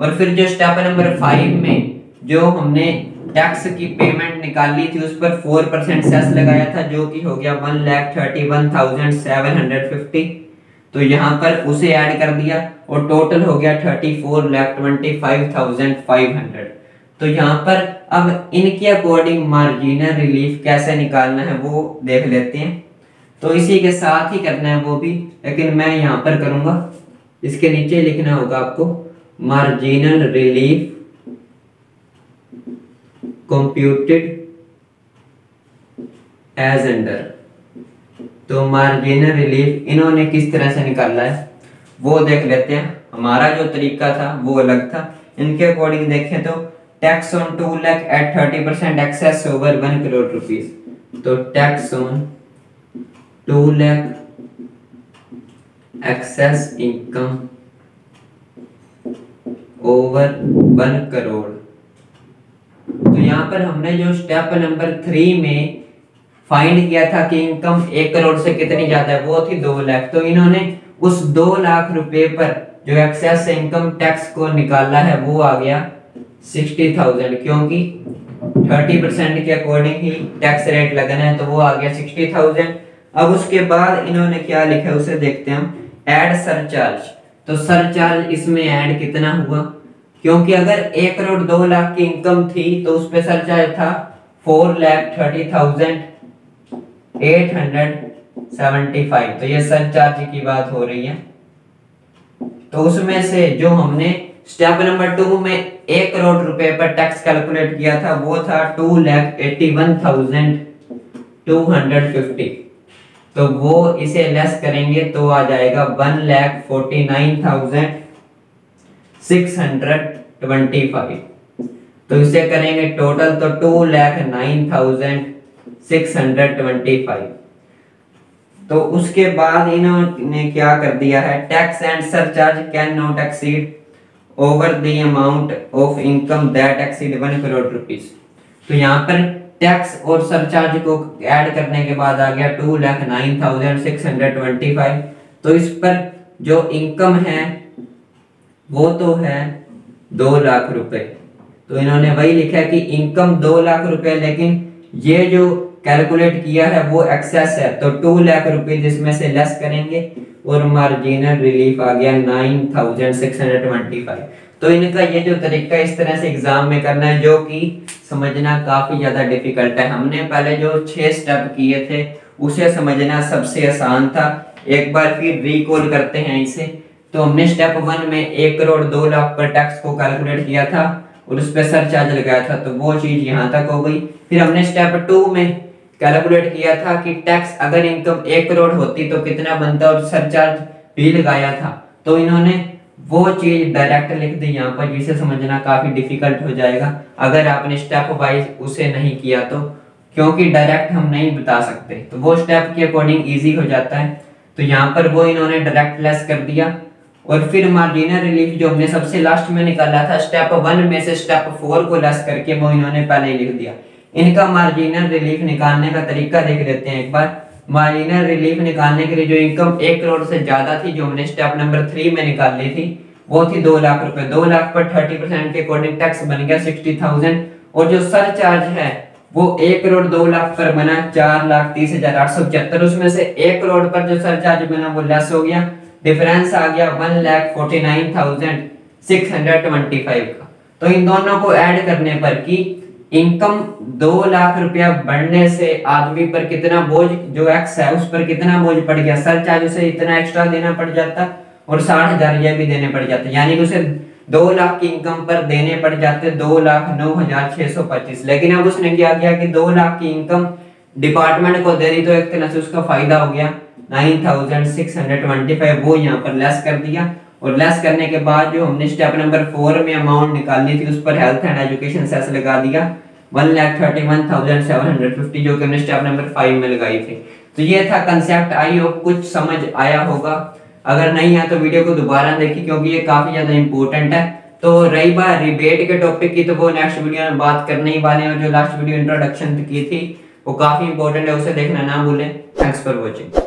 और फिर जो स्टेप नंबर 5 में जो हमने टैक्स की पेमेंट निकाली थी उस पर 4% सेस लगाया था, जो कि हो गया 1,31,750। तो यहाँ पर उसे ऐड कर दिया और टोटल हो गया 34,25,500। तो यहाँ पर अब इनके अकॉर्डिंग मार्जिनल रिलीफ कैसे निकालना है वो देख लेते हैं। तो इसी के साथ ही करना है वो भी, लेकिन मैं यहाँ पर करूँगा, इसके नीचे लिखना होगा आपको marginal relief computed as under. तो मार्जिनल रिलीफ इन्होंने किस तरह से निकाला है वो देख लेते हैं। हमारा जो तरीका था वो अलग था, इनके अकॉर्डिंग देखें तो tax on 2 lakh at 30% excess over 1 crore rupees. तो tax on 2 lakh excess income over 1 crore. तो यहाँ पर हमने जो स्टेप नंबर 3 में फाइंड किया था कि इनकम 1 करोड़ से कितनी ज्यादा है, वो थी 2 लाख। तो इन्होंने उस 2 लाख रुपए पर जो एक्सेस इनकम टैक्स को निकाला है वो आ गया 60,000, क्योंकि 30% के अकॉर्डिंग ही टैक्स रेट लगना है, तो वो आ गया 60,000। अब उसके बाद इन्होंने क्या लिखा है उसे देखते हैं हम। ऐड सरचार्ज, तो सरचार्ज इसमें ऐड कितना हुआ, क्योंकि अगर 1 करोड़ 2 लाख की इनकम थी तो उस पे सरचार्ज था 4,30,875। तो ये सरचार्ज की बात हो रही है। तो उसमें से जो हमने स्टेप नंबर 2 में 1 करोड़ रुपए पर टैक्स कैलकुलेट किया था वो था 2,81,250। तो वो इसे लेस करेंगे तो आ जाएगा 1,49,625। तो इसे करेंगे टोटल तो 2,09,625। तो उसके बाद इन्होंने क्या कर दिया है, tax and surcharge can not exceed over the amount of income that exceed 1 crore rupees. तो यहाँ पर टैक्स और सरचार्ज को ऐड करने के बाद आ गया 2,09,625। तो इस पर जो इनकम है वो तो है 2 लाख रुपए। तो इन्होंने वही लिखा है कि इनकम 2 लाख रुपए, लेकिन ये जो कैलकुलेट किया है वो एक्सेस है, तो 2 लाख रुपए जिसमें से लेस करेंगे और मार्जिनल रिलीफ आ गया 9,625। तो इनका ये जो तरीका इस तरह से एग्जाम में करना है, जो कि समझना काफी ज्यादा डिफिकल्ट है। हमने पहले जो 6 स्टेप किए थे उसे समझना सबसे आसान था। एक बार फिर रिकॉल करते हैं इसे। तो हमने स्टेप 1 में 1 करोड़ 2 लाख पर टैक्स को कैलकुलेट किया था और उस पर सरचार्ज लगाया था, तो वो चीज यहाँ तक हो गई। फिर हमने स्टेप 2 में कैलकुलेट किया था कि टैक्स अगर इनकम 1 करोड़ होती तो कितना बनता और सरचार्ज भी लगाया था। तो इन्होंने वो चीज डायरेक्ट लिख दी यहाँ पर, जिसे समझना काफी डिफिकल्ट हो जाएगा अगर आपने स्टेप वाइज उसे नहीं किया तो, क्योंकि डायरेक्ट हम नहीं बता सकते। तो वो स्टेप के अकॉर्डिंग इजी हो जाता है। तो यहाँ पर वो इन्होंने डायरेक्ट लेस कर दिया। और फिर मार्जिनल रिलीफ जो हमने सबसे लास्ट में निकाला था स्टेप 1 में से स्टेप 4 को लेस करके, वो इन्होंने पहले ही लिख दिया। इनका मार्जिनल रिलीफ निकालने का तरीका देख लेते हैं एक बार। मार्जिनल रिलीफ निकालने के लिए जो इनकम 1 करोड़ से ज्यादा थी, जो हमने स्टेप नंबर 3 में निकाली थी, वो थी 2 लाख रुपए। 2 लाख पर 30% के अकॉर्डिंग टैक्स बन गया 60,000। और जो सरचार्ज है वो 1 करोड़ 2 लाख पर बना 4,30,875। उसमें से 1 करोड़ पर जो सरचार्ज बना वो लेस हो गया, डिफरेंस आ गया 1,49,625 का। तो इन दोनों को ऐड करने पर कि इनकम 2 लाख रुपया बढ़ने से आदमी पर कितना बोझ, जो एक्स है उस पर कितना बोझ पड़ गया, सरचार्ज उसे इतना एक्स्ट्रा देना पड़ जाता और 60,000 ये भी देने पड़ जाते, यानी कि उसे 2 लाख की इनकम पर देने पड़ जाते 2,09,625। लेकिन अब उसने क्या किया कि 2 लाख की इनकम डिपार्टमेंट को दे दी, तो एक तरह से उसका फायदा हो गया 9,625। वो यहाँ पर लेस कर दिया। और लेस करने के बाद जो हमने स्टेप नंबर 4 में अमाउंट निकालनी थी उस पर हेल्थ एंड एजुकेशन सेस लगा दिया 1,31,750, जो कि हमने स्टेप नंबर 5 में लगाई थी। तो ये था कंसेप्ट। आई होप कुछ समझ आया होगा। अगर नहीं आया तो वीडियो को दोबारा देखिए, क्योंकि ये काफी ज्यादा इंपॉर्टेंट है। तो रही बात रिबेट के टॉपिक की, तो वो नेक्स्ट वीडियो में बात करने ही वाले हैं। और जो लास्ट वीडियो इंट्रोडक्शन की थी वो काफी इंपॉर्टेंट है, उसे देखना ना भूलें। Thanks for watching.